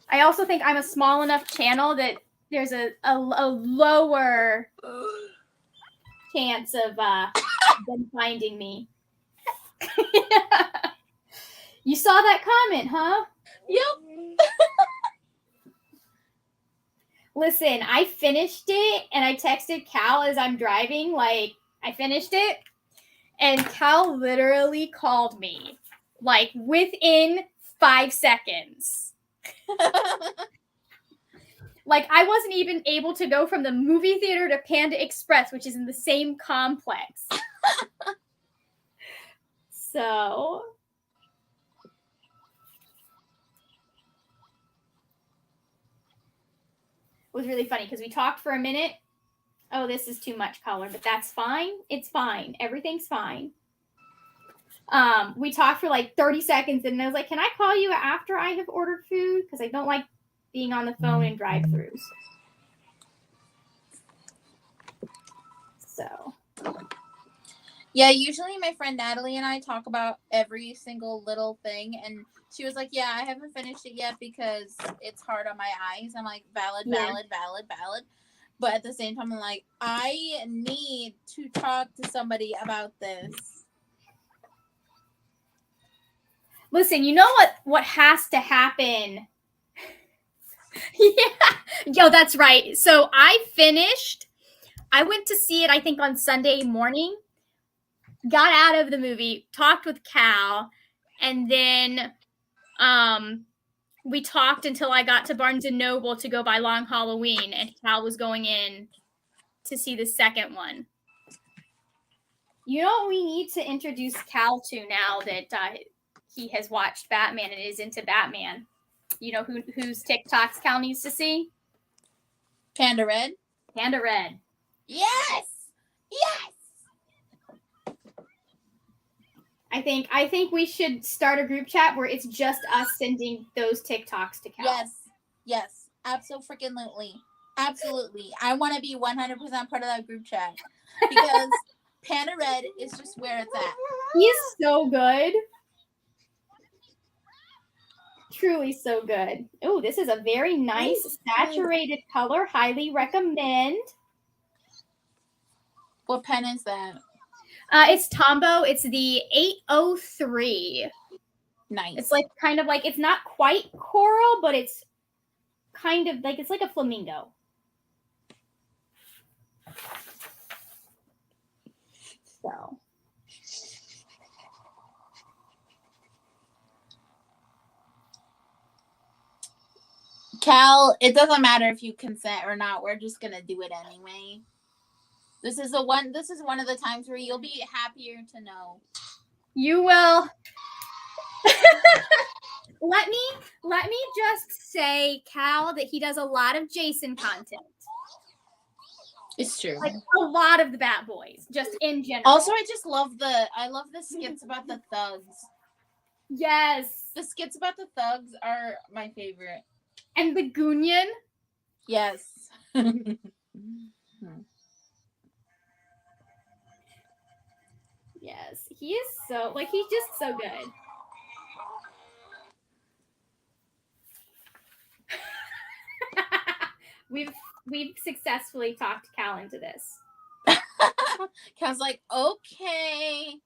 I also think I'm a small enough channel that there's a lower chance of them finding me. You saw that comment, huh? Yep. Listen, I finished it and I texted Cal as I'm driving, like, I finished it. And Cal literally called me, like, within 5 seconds. Like, I wasn't even able to go from the movie theater to Panda Express, which is in the same complex. So, was really funny because we talked for a minute. Oh, this is too much color, but that's fine. It's fine. Everything's fine. We talked for like 30 seconds, and I was like, can I call you after I have ordered food? Because I don't like being on the phone in drive-thrus. So. Yeah, usually my friend Natalie and I talk about every single little thing, and she was like, yeah, I haven't finished it yet because it's hard on my eyes. I'm like, valid. But at the same time, I'm like, I need to talk to somebody about this. Listen, you know what has to happen? Yeah. Yo, that's right. So I went to see it, I think, on Sunday morning. Got out of the movie, talked with Cal, and then we talked until I got to Barnes & Noble to go buy Long Halloween, and Cal was going in to see the second one. You know what we need to introduce Cal to now that he has watched Batman and is into Batman? You know whose TikToks Cal needs to see? Panda Red. Panda Red. Yes! I think we should start a group chat where it's just us sending those TikToks to Cal. Yes. Absolutely. I want to be 100% part of that group chat because Panda Red is just where it's at. He's so good. Truly so good. Oh, this is a very nice saturated color. Highly recommend. What pen is that? It's Tombow. It's the 803. Nice. It's like kind of like, it's not quite coral, but it's kind of like, it's like a flamingo. So. Cal, it doesn't matter if you consent or not. We're just going to do it anyway. This is one of the times where you'll be happier to know. You will. Let me just say, Cal, that he does a lot of Jason content. It's true. Like a lot of the Bat Boys, just in general. Also, I love the skits about the thugs. Yes. The skits about the thugs are my favorite. And the Goonion. Yes. Yes, he is so, like, he's just so good. We've successfully talked Cal into this. Cal's like, okay.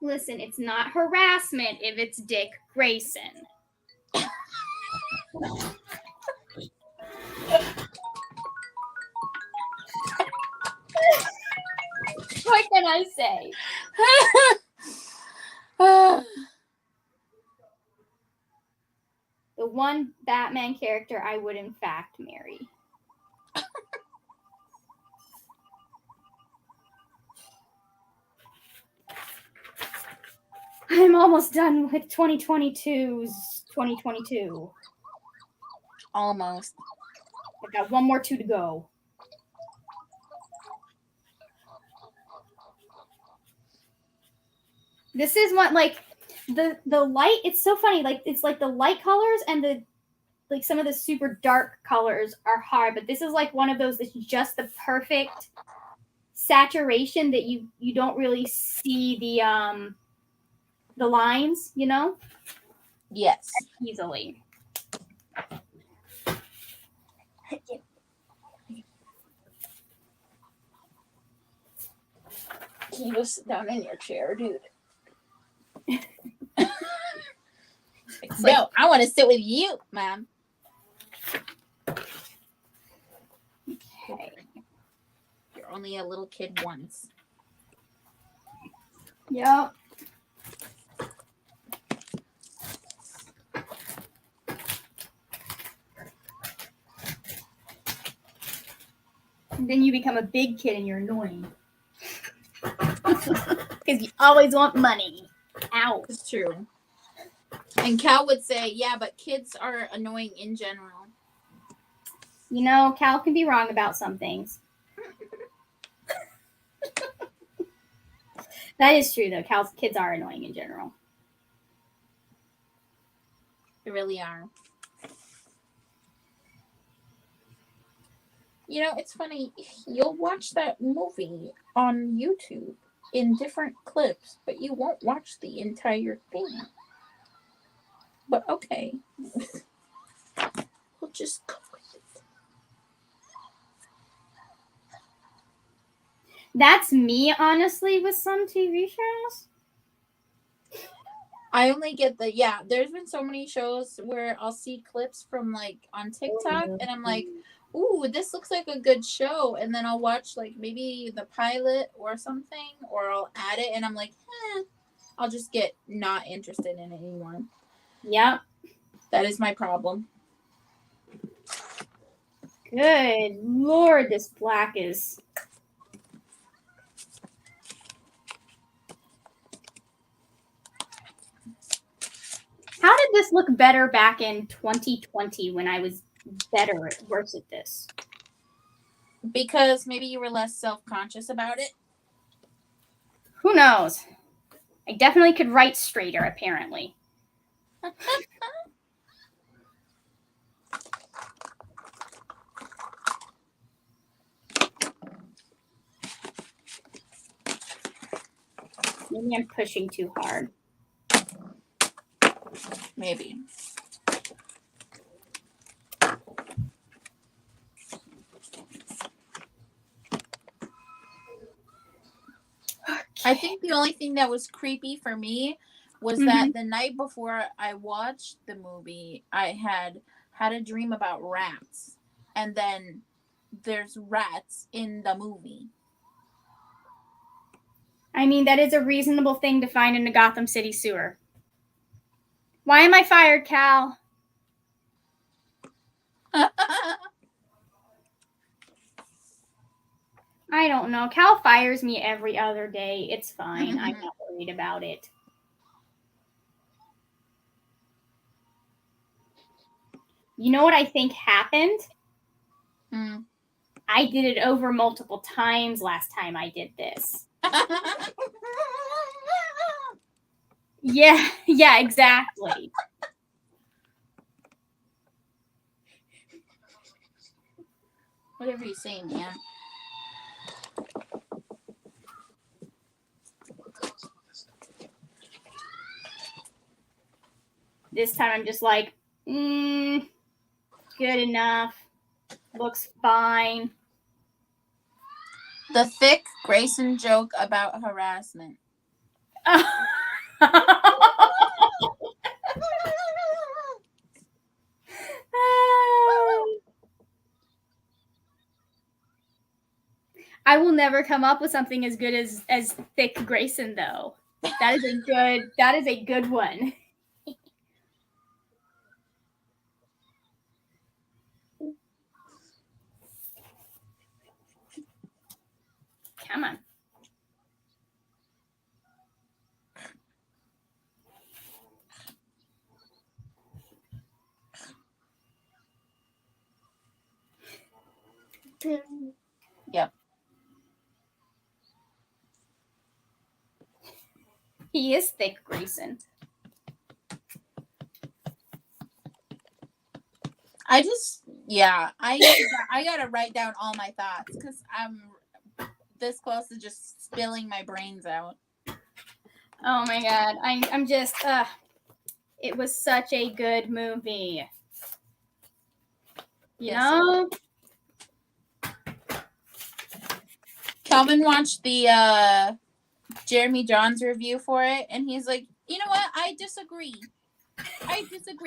Listen, it's not harassment if it's Dick Grayson. What can I say? The one Batman character I would in fact marry. I'm almost done with 2022's 2022. Almost. I've got one more two to go. This is what, like, the light, it's so funny, like, it's like the light colors and the, like, some of the super dark colors are hard, but this is like one of those that's just the perfect saturation that you don't really see the lines, you know? Yes. Easily. Can you go sit down in your chair, dude? No, I want to sit with you, Mom. Okay. You're only a little kid once. Yep. And then you become a big kid and you're annoying. Because you always want money. Ow. It's true. And Cal would say, yeah, but kids are annoying in general. You know, Cal can be wrong about some things. That is true, though. Cal's kids are annoying in general. They really are. You know, it's funny. You'll watch that movie on YouTube in different clips, but you won't watch the entire thing. But okay. We'll just go with it. That's me, honestly, with some TV shows. I only get there's been so many shows where I'll see clips from like on TikTok and I'm like, ooh, this looks like a good show. And then I'll watch like maybe the pilot or something, or I'll add it and I'm like, I'll just get not interested in it anymore. Yep. That is my problem. Good Lord, this black is... How did this look better back in 2020 when I was worse at this? Because maybe you were less self-conscious about it. Who knows? I definitely could write straighter, apparently. Maybe I'm pushing too hard. Maybe. I think the only thing that was creepy for me was that the night before I watched the movie, I had a dream about rats. And then there's rats in the movie. I mean, that is a reasonable thing to find in a Gotham City sewer. Why am I fired, Cal? I don't know. Cal fires me every other day. It's fine. I'm not worried about it. You know what I think happened? I did it over multiple times last time I did this. Yeah, exactly. Whatever you say, man. This time I'm just like, good enough. Looks fine. The thick Grayson joke about harassment. I will never come up with something as good as thick Grayson, though. That is a good one. Come on. Yep. He is thick, Grayson. I gotta write down all my thoughts because I'm this close to just spilling my brains out. Oh my god, I'm just it was such a good movie. You know? Calvin watched the Jeremy Johns review for it, and he's like, you know what? I disagree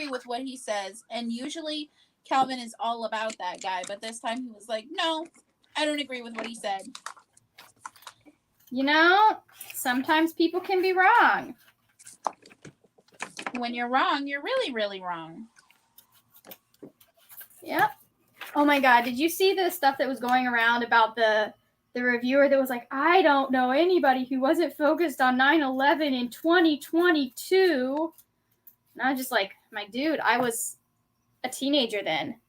with what he says. And usually Calvin is all about that guy, but this time he was like, no, I don't agree with what he said. You know, sometimes people can be wrong. When you're wrong, you're really, really wrong. Yep. Oh my god, did you see the stuff that was going around about the the reviewer that was like, I don't know anybody who wasn't focused on 9/11 in 2022. And I was just like, my dude, I was a teenager then.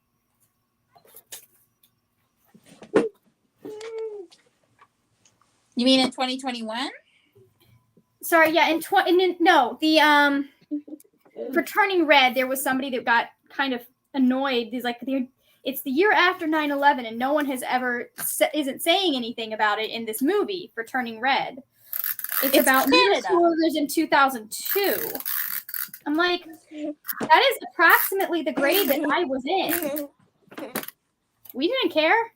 You mean in 2021? Sorry, yeah, for Turning Red, there was somebody that got kind of annoyed. He's like, it's the year after 9/11, and no one has ever isn't saying anything about it in this movie for Turning Red. It's about middle schoolers in 2002. I'm like, that is approximately the grade that I was in. We didn't care.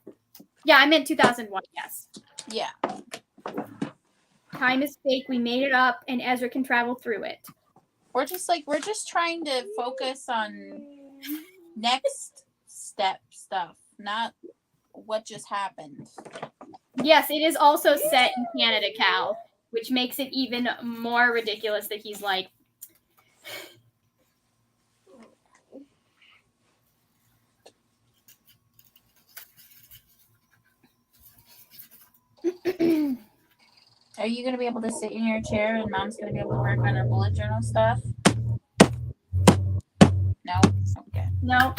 Yeah, I meant 2001, yes. Yeah. Time is fake. We made it up, and Ezra can travel through it. We're just trying to focus on next step stuff, not what just happened. Yes, it is also set in Canada, Cal, which makes it even more ridiculous that he's like, Are you going to be able to sit in your chair and Mom's going to be able to work on her bullet journal stuff? No? Okay. no.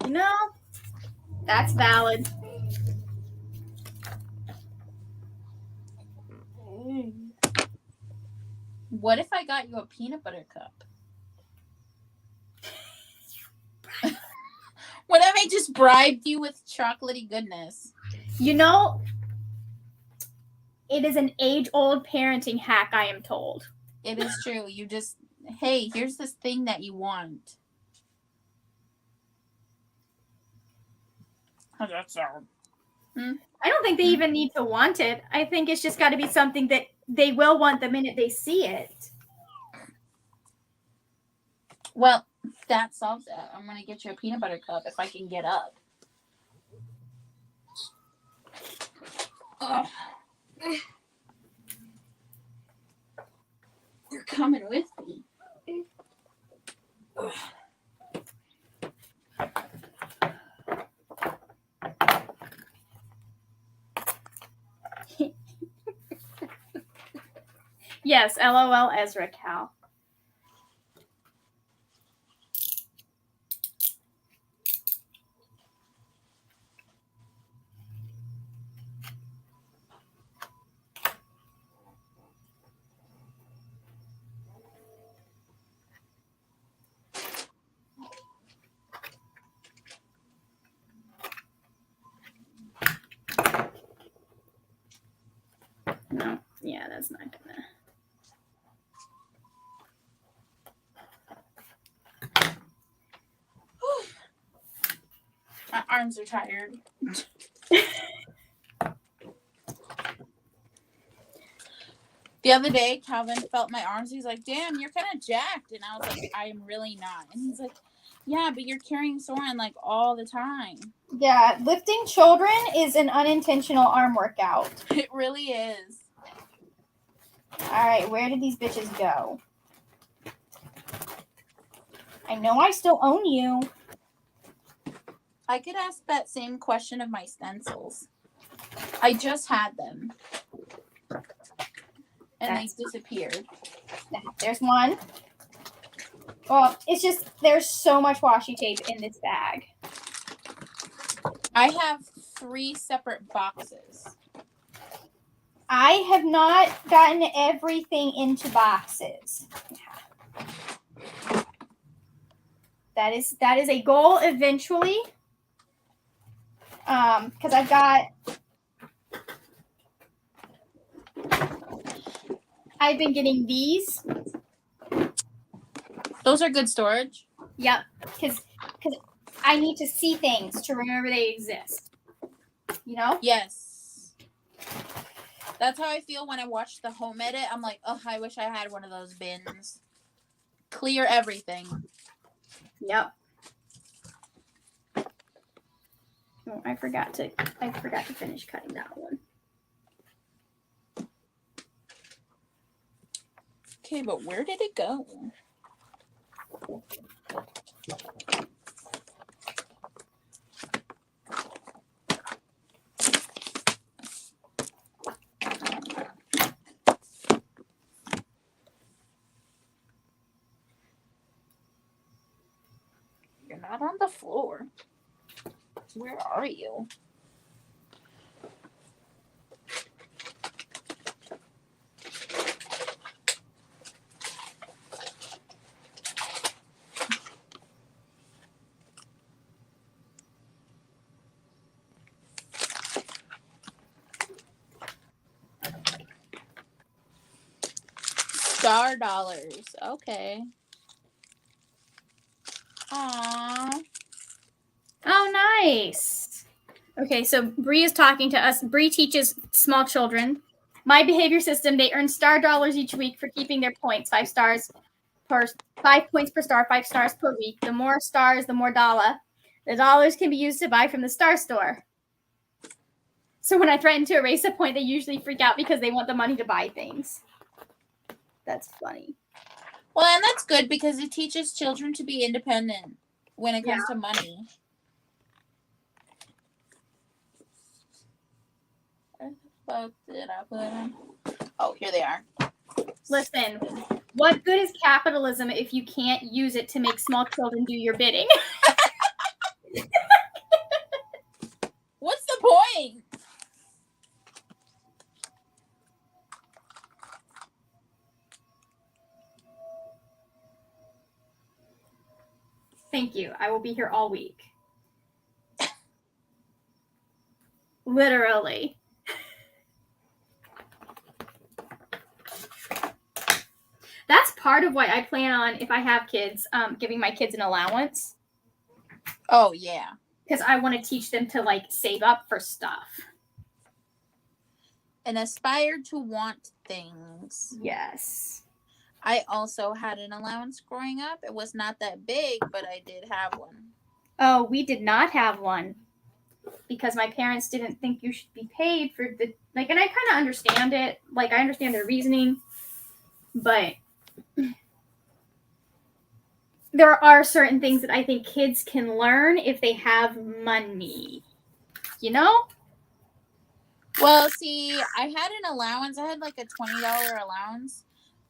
No, that's valid. What if I got you a peanut butter cup? What if I just bribed you with chocolatey goodness? You know, it is an age-old parenting hack, I am told. It is true. You just, hey, here's this thing that you want. How's that sound? I don't think they even need to want it. I think it's just got to be something that they will want the minute they see it. Well, that solves it. I'm going to get you a peanut butter cup if I can get up. Ugh. You're coming with me. Ugh. Yes, LOL Ezra, Cal. No, yeah, that's not gonna. My arms are tired. The other day, Calvin felt my arms. He's like, damn, you're kind of jacked. And I was like, I am really not. And he's like, yeah, but you're carrying Soren like all the time. Yeah, lifting children is an unintentional arm workout. It really is. All right, where did these bitches go? I know I still own you. I could ask that same question of my stencils. I just had them. And they disappeared. There's one. Well, it's just, there's so much washi tape in this bag. I have 3 separate boxes. I have not gotten everything into boxes. That is a goal eventually. Because I've been getting these. Those are good storage? Yep, because I need to see things to remember they exist. You know? Yes. That's how I feel when I watch the home edit. I'm like, oh, I wish I had one of those bins. Clear everything. Yep. Oh, I forgot to finish cutting that one. Okay, but where did it go? Where are you? Star dollars. Okay. Aww. Oh, nice. Okay, so Bree is talking to us. Bree teaches small children. My behavior system, they earn star dollars each week for keeping their points. 5 points per star, 5 stars per week. The more stars, the more dollar. The dollars can be used to buy from the star store. So when I threaten to erase a point, they usually freak out because they want the money to buy things. That's funny. Well, and that's good because it teaches children to be independent when it comes to money. Where the fuck did I put them? Oh, here they are. Listen, what good is capitalism if you can't use it to make small children do your bidding? What's the point? Thank you. I will be here all week. Literally. That's part of why I plan on, if I have kids, giving my kids an allowance. Oh, yeah. Because I want to teach them to, like, save up for stuff. And aspire to want things. Yes. I also had an allowance growing up. It was not that big, but I did have one. Oh, we did not have one. Because my parents didn't think you should be paid for the, like, and I kind of understand it. Like, I understand their reasoning. But there are certain things that I think kids can learn if they have money. You know? Well, see, I had an allowance. I had like a $20 allowance.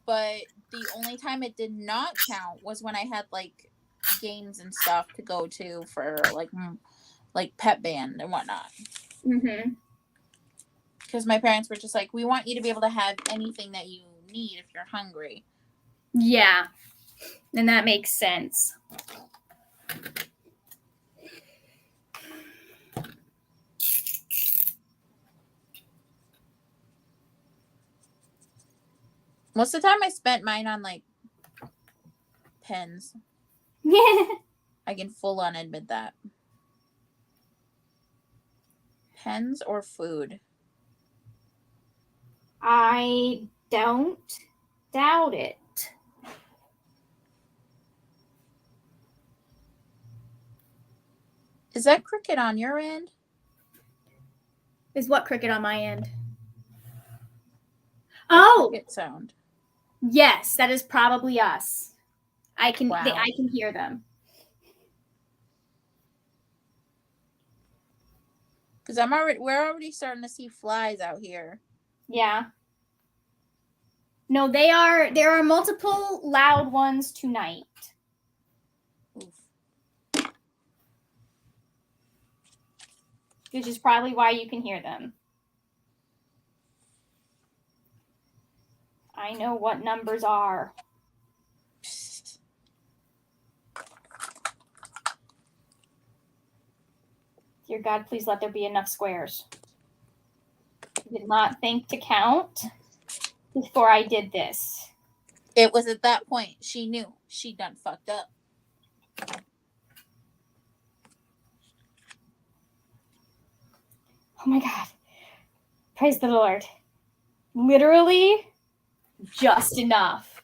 But the only time it did not count was when I had like games and stuff to go to for like pep band and whatnot. Mm-hmm. Because my parents were just like, we want you to be able to have anything that you need if you're hungry. Yeah. And that makes sense. Most of the time I spent mine on like pens. I can full on admit that. Pens or food? I don't doubt it. Is that cricket on your end? Is what cricket on my end? Oh, Cricket sound. Yes, that is probably us. I can Wow. I can hear them. Because we're already starting to see flies out here. Yeah. No, there are multiple loud ones tonight. Oof. Which is probably why you can hear them. I know what numbers are. Dear God, please let there be enough squares. I did not think to count before I did this. It was at that point she knew she done fucked up. Oh my God. Praise the Lord. Literally just enough.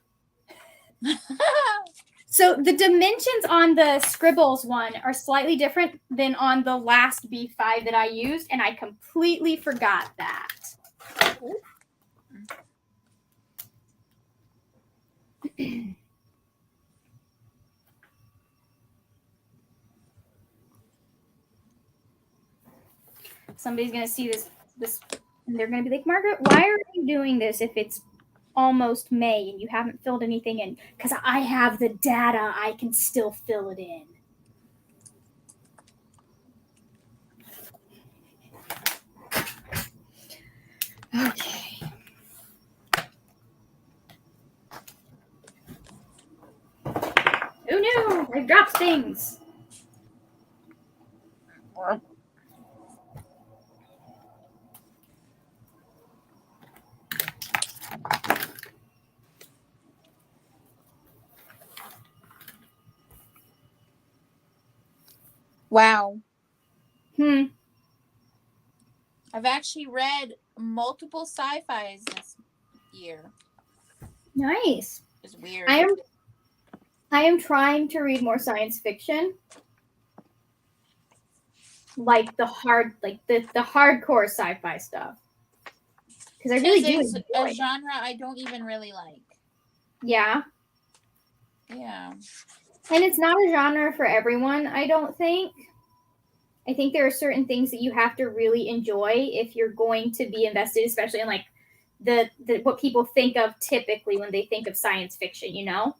So the dimensions on the Scribbles one are slightly different than on the last B5 that I used, and I completely forgot that. Somebody's going to see this, and they're going to be like, Margaret, why are you doing this if it's almost May and you haven't filled anything in? Because I have the data. I can still fill it in. I've dropped things. Wow. I've actually read multiple sci-fis this year. Nice. It's weird. I am trying to read more science fiction. Like the hardcore sci-fi stuff. Because I really do enjoy a genre I don't even really like. Yeah. Yeah. And it's not a genre for everyone, I don't think. I think there are certain things that you have to really enjoy if you're going to be invested, especially in like the what people think of typically when they think of science fiction, you know?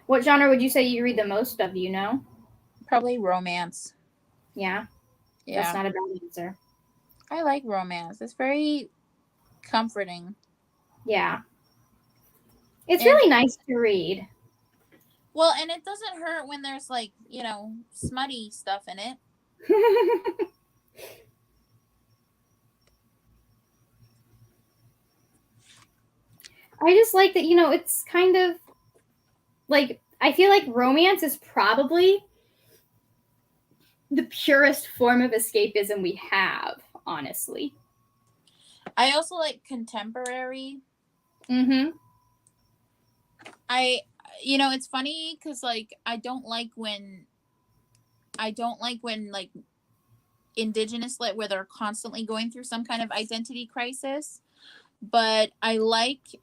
What genre would you say you read the most of, do you know? Probably romance. Yeah. Yeah. That's not a bad answer. I like romance. It's very comforting. Yeah. It's really nice to read. Well, and it doesn't hurt when there's like, smutty stuff in it. I just like that, it's kind of like, I feel like romance is probably the purest form of escapism we have, honestly. I also like contemporary. Mm-hmm. It's funny because like I don't like when like indigenous lit where they're constantly going through some kind of identity crisis, but I like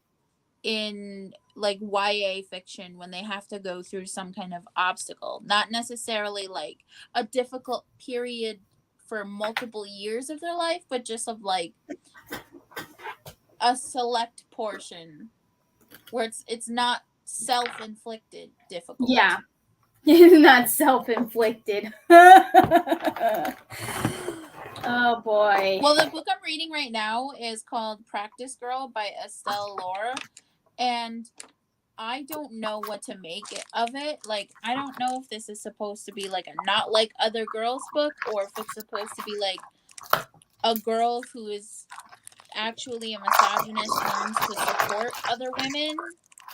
in like YA fiction when they have to go through some kind of obstacle, not necessarily like a difficult period for multiple years of their life, but just of like a select portion where it's not self-inflicted difficulty. Yeah. Not self-inflicted. Oh boy. Well, the book I'm reading right now is called Practice Girl by Estelle Laura, and I don't know what to make of it. Like, I don't know if this is supposed to be like a not like other girls book, or if it's supposed to be like a girl who is actually a misogynist learns to support other women.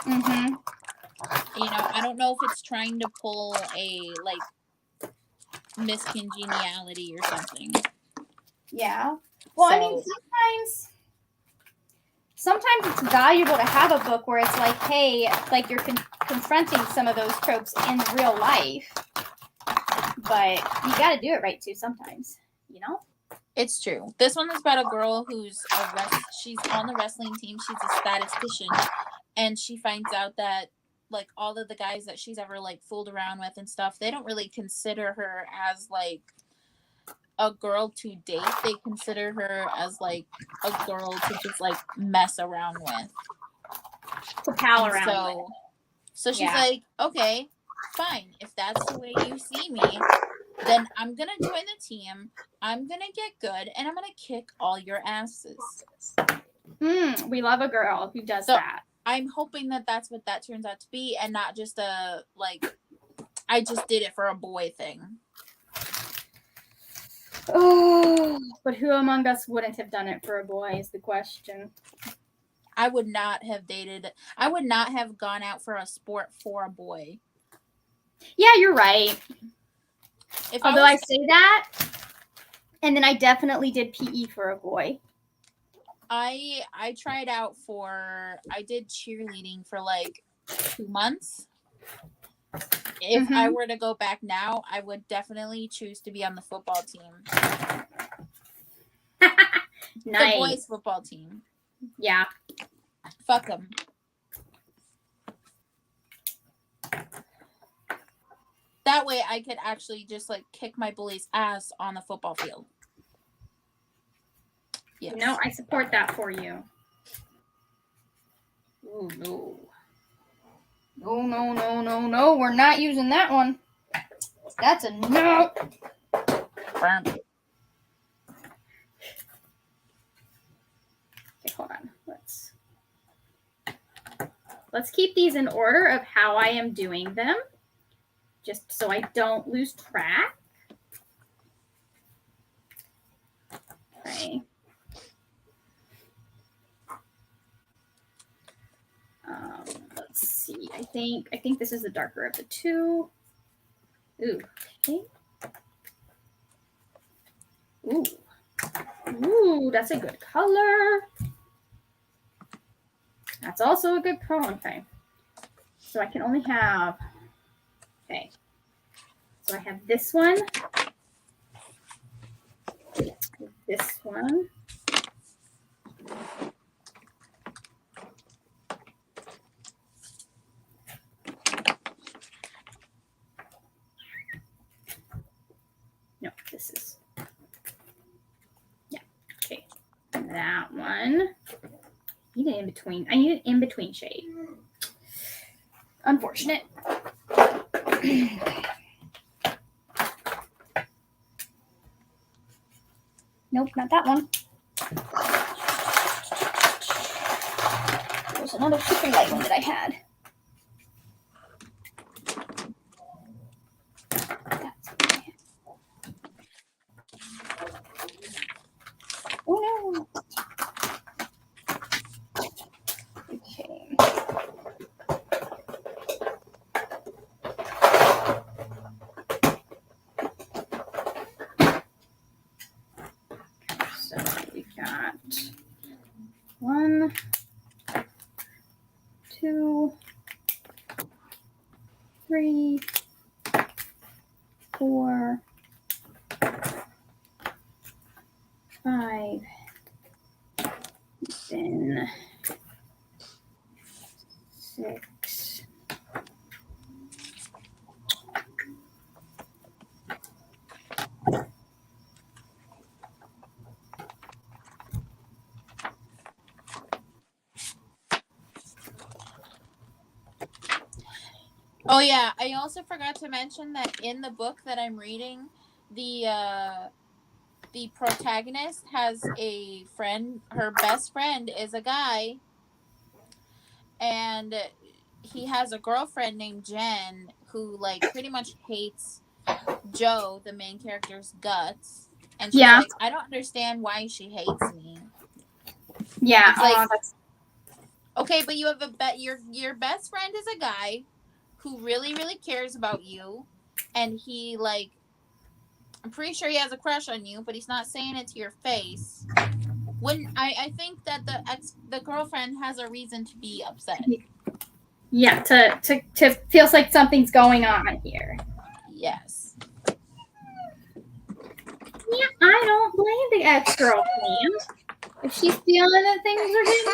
Mm-hmm. I don't know if it's trying to pull a like Miss Congeniality or something. Yeah. Well, I mean, sometimes it's valuable to have a book where it's like, hey, like you're confronting some of those tropes in real life, but you got to do it right too sometimes, It's true. This one is about a girl who's she's on the wrestling team. She's a statistician, and she finds out that like all of the guys that she's ever like fooled around with and stuff, they don't really consider her as like a girl to date. They consider her as like a girl to just like mess around with, to pal around with. So she's like, okay, fine. If that's the way you see me, then I'm gonna join the team. I'm gonna get good, and I'm gonna kick all your asses. We love a girl who does that. I'm hoping that that's what that turns out to be, and not just a like, I just did it for a boy thing. Oh, but who among us wouldn't have done it for a boy is the question. I would not have gone out for a sport for a boy. Yeah, you're right. Although I say that, and then I definitely did PE for a boy. I tried out I did cheerleading for like 2 months. If I were to go back now, I would definitely choose to be on the football team. Nice. The boys' football team. Yeah. Fuck them. That way I could actually just like kick my bully's ass on the football field. Yes. I support that for you. Ooh, no. No, no, no, no, no. We're not using that one. That's a no. Okay, hold on. Let's keep these in order of how I am doing them, just so I don't lose track. Okay. Let's see. I think this is the darker of the two. Ooh. Okay. Ooh. Ooh, that's a good color. That's also a good color. Okay. So I can only have. Okay. So I have this one. This one. No, this is. Yeah. Okay. That one. I need an in-between. I need an in-between shade. Unfortunate. Nope, not that one. There's another super light one that I had. Oh no. Okay. So we got 1, 2, 3, 4, 5, then 6. Oh yeah, I also forgot to mention that in the book that I'm reading, the protagonist has a friend. Her best friend is a guy, and he has a girlfriend named Jen who like pretty much hates Joe, the main character's guts. And she's like, I don't understand why she hates me. Yeah, it's like, okay, but you have your best friend is a guy who really, really cares about you, and he like, I'm pretty sure he has a crush on you, but he's not saying it to your face. When I think that the girlfriend has a reason to be upset. Yeah, to feels like something's going on here. Yes. Yeah, I don't blame the ex-girlfriend if she's feeling that things are getting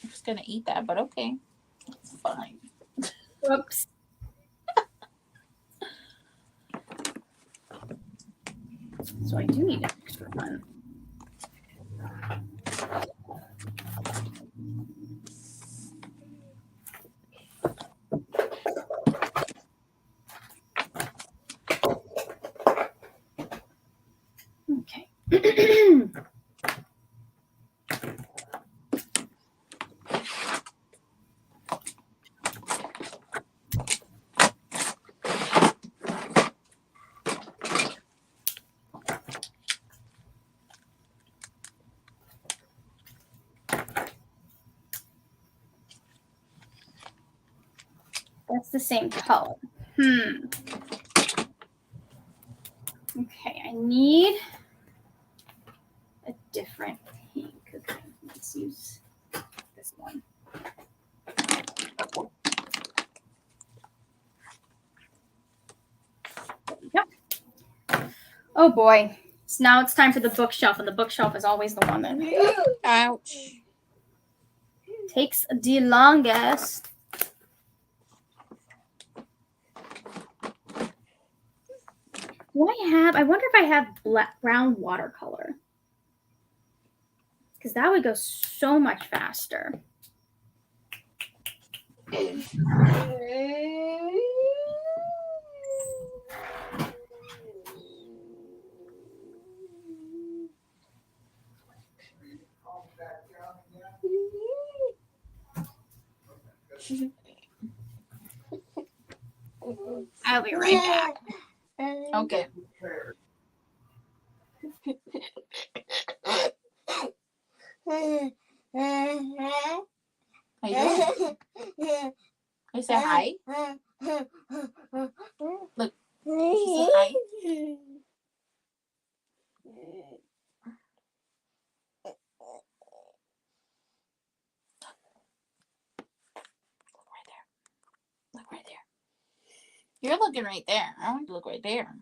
I'm just gonna eat that, but okay. It's fine. Whoops. So I do need an extra one. Okay. That's the same color. Okay, I need a different pink. Okay, let's use this one. There we go. Oh boy. So now it's time for the bookshelf, and the bookshelf is always the one that ouch takes the longest. What I wonder if I have brown watercolor. Because that would go so much faster. I'll be right back. Okay. How you doing? You say hi? Look, you say hi. Look right there. You're looking right there. I want you to look right there.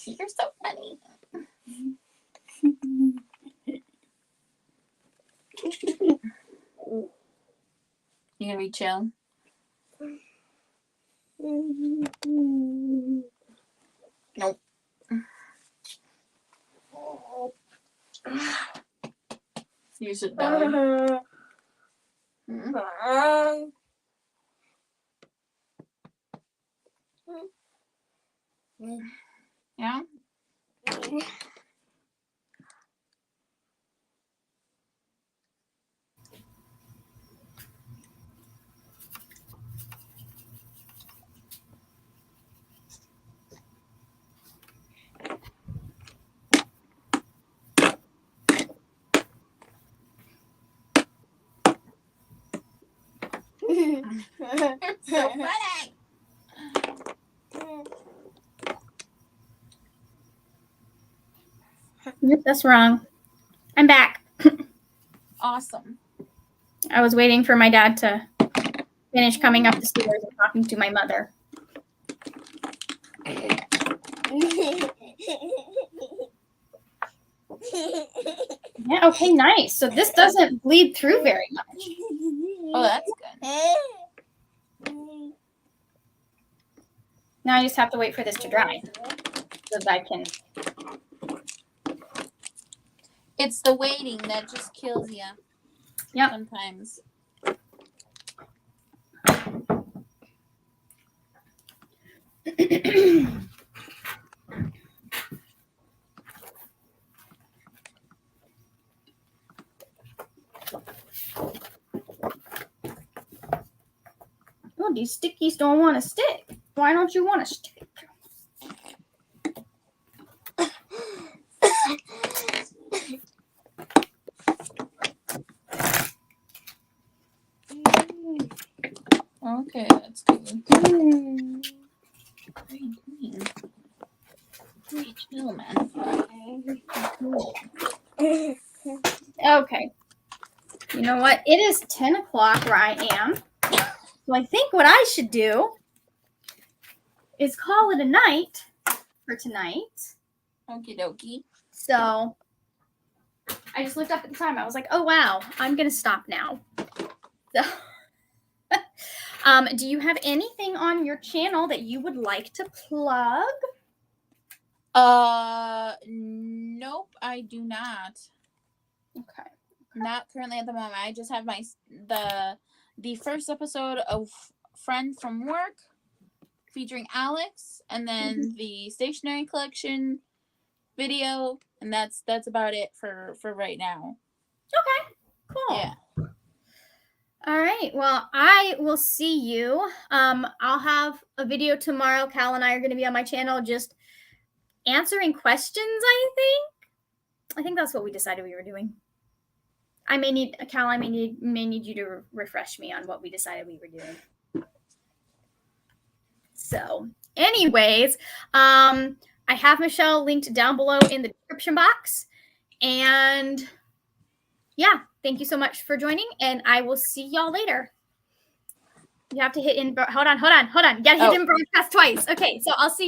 You're so funny. You gonna be chill? Nope. You sit down. Yeah. So funny. Yep, that's wrong. I'm back. Awesome. I was waiting for my dad to finish coming up the stairs and talking to my mother. Yeah, okay, nice. So this doesn't bleed through very much. Oh, that's good. Now I just have to wait for this to dry so that I can. It's the waiting that just kills you. Yep. Sometimes. Oh, these stickies don't want to stick. Why don't you want to stick? Okay, that's good. What are you doing? Hey, chill, man. Okay. You know what? It is 10 o'clock where I am. So I think what I should do is call it a night for tonight. Okie dokie. So I just looked up at the time. I was like, oh, wow, I'm going to stop now. So, do you have anything on your channel that you would like to plug? Nope, I do not. Okay. Not currently at the moment. I just have the first episode of Friend from Work featuring Alex, and then the stationery collection video, and that's about it for right now. Okay, cool. Yeah. All right. Well, I will see you. I'll have a video tomorrow. Cal and I are going to be on my channel just answering questions, I think that's what we decided we were doing. Cal, I may need you to refresh me on what we decided we were doing. So, anyways, I have Michelle linked down below in the description box. And yeah, thank you so much for joining, and I will see y'all later. You have to hit in. Hold on. You gotta hit in broadcast twice. Okay, so I'll see you.